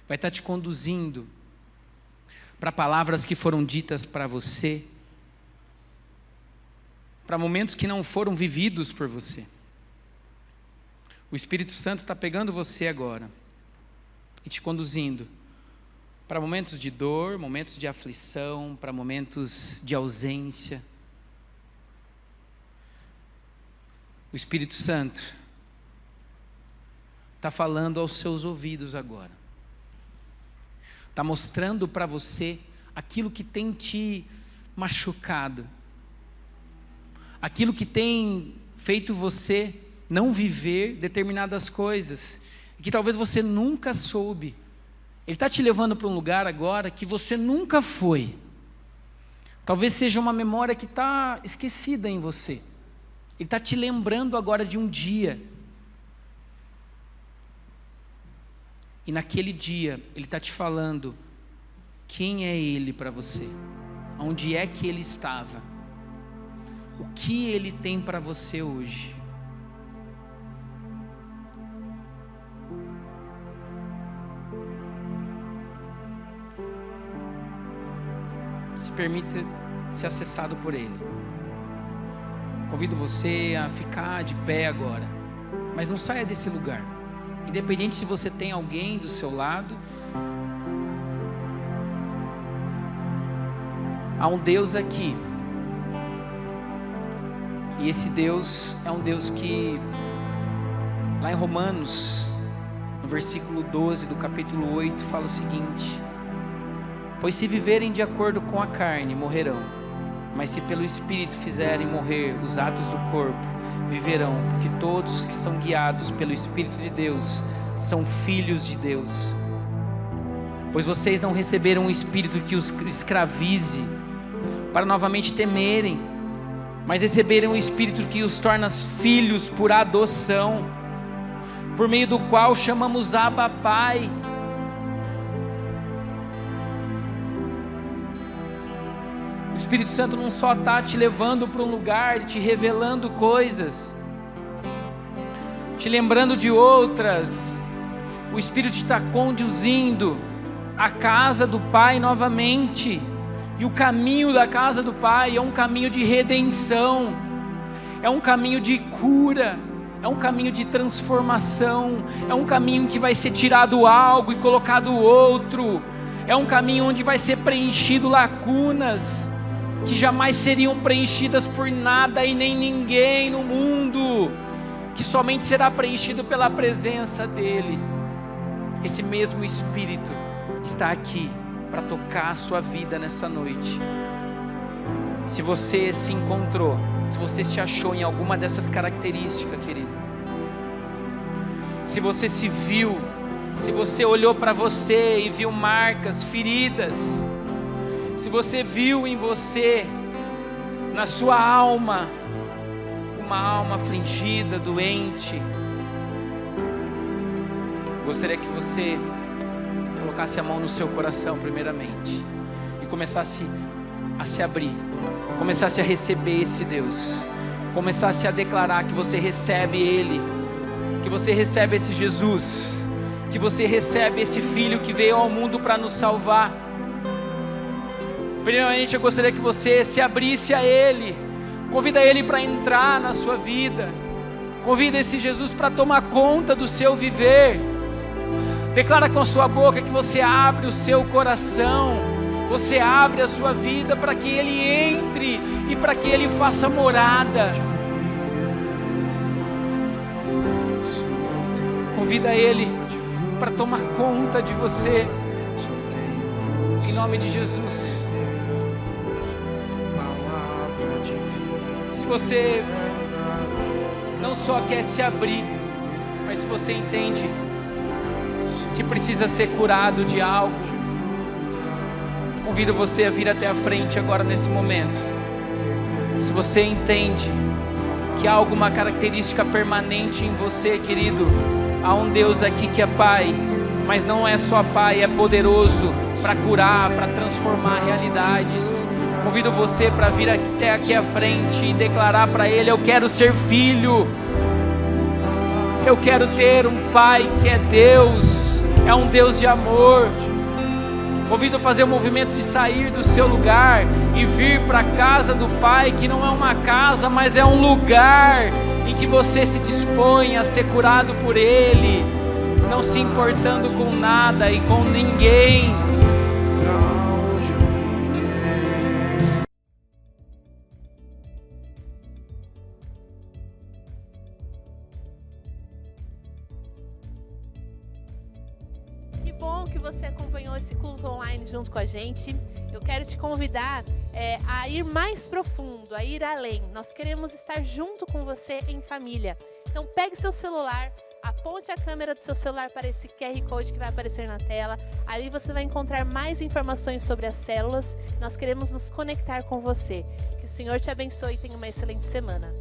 vai estar te conduzindo para palavras que foram ditas para você, para momentos que não foram vividos por você. O Espírito Santo está pegando você agora e te conduzindo para momentos de dor, momentos de aflição, para momentos de ausência. O Espírito Santo está falando aos seus ouvidos agora. Está mostrando para você aquilo que tem te machucado, aquilo que tem feito você não viver determinadas coisas, que talvez você nunca soube. Ele está te levando para um lugar agora que você nunca foi. Talvez seja uma memória que está esquecida em você. Ele está te lembrando agora de um dia. E naquele dia, Ele está te falando quem é Ele para você, onde é que Ele estava, o que Ele tem para você hoje. Se permita ser acessado por Ele. Convido você a ficar de pé agora, mas não saia desse lugar. Independente se você tem alguém do seu lado, há um Deus aqui. E esse Deus é um Deus que, lá em Romanos, no versículo 12 do capítulo 8, fala o seguinte: pois se viverem de acordo com a carne, morrerão, mas se pelo Espírito fizerem morrer os atos do corpo, viverão, porque todos os que são guiados pelo Espírito de Deus são filhos de Deus. Pois vocês não receberam um espírito que os escravize, para novamente temerem, mas receberam um espírito que os torna filhos por adoção, por meio do qual chamamos Abba Pai. O Espírito Santo não só está te levando para um lugar, te revelando coisas, te lembrando de outras. O Espírito está conduzindo à casa do Pai novamente. E o caminho da casa do Pai é um caminho de redenção, é um caminho de cura, é um caminho de transformação, é um caminho que vai ser tirado algo e colocado outro, é um caminho onde vai ser preenchido lacunas que jamais seriam preenchidas por nada e nem ninguém no mundo, que somente será preenchido pela presença dEle. Esse mesmo Espírito está aqui para tocar a sua vida nessa noite. Se você se encontrou, se você se achou em alguma dessas características, querido, se você se viu, se você olhou para você e viu marcas, feridas, se você viu em você, na sua alma, uma alma afligida, doente, gostaria que você colocasse a mão no seu coração primeiramente e começasse a se abrir, começasse a receber esse Deus, começasse a declarar que você recebe Ele, que você recebe esse Jesus, que você recebe esse Filho que veio ao mundo para nos salvar. Primeiramente eu gostaria que você se abrisse a Ele, convida Ele para entrar na sua vida, convida esse Jesus para tomar conta do seu viver. Declara com a sua boca que você abre o seu coração, você abre a sua vida para que Ele entre e para que Ele faça morada. Convida Ele para tomar conta de você, em nome de Jesus. Se você não só quer se abrir, mas se você entende que precisa ser curado de algo, convido você a vir até a frente agora nesse momento. Se você entende que há alguma característica permanente em você, querido, há um Deus aqui que é Pai, mas não é só Pai, é poderoso para curar, para transformar realidades. Convido você para vir até aqui à frente e declarar para Ele: eu quero ser filho, eu quero ter um Pai que é Deus, é um Deus de amor. Convido a fazer o movimento de sair do seu lugar e vir para a casa do Pai, que não é uma casa, mas é um lugar em que você se dispõe a ser curado por Ele, não se importando com nada e com ninguém. Que bom que você acompanhou esse culto online junto com a gente. Eu quero te convidar a ir mais profundo, a ir além. Nós queremos estar junto com você em família. Então pegue seu celular, aponte a câmera do seu celular para esse QR Code que vai aparecer na tela. Ali você vai encontrar mais informações sobre as células. Nós queremos nos conectar com você. Que o Senhor te abençoe e tenha uma excelente semana.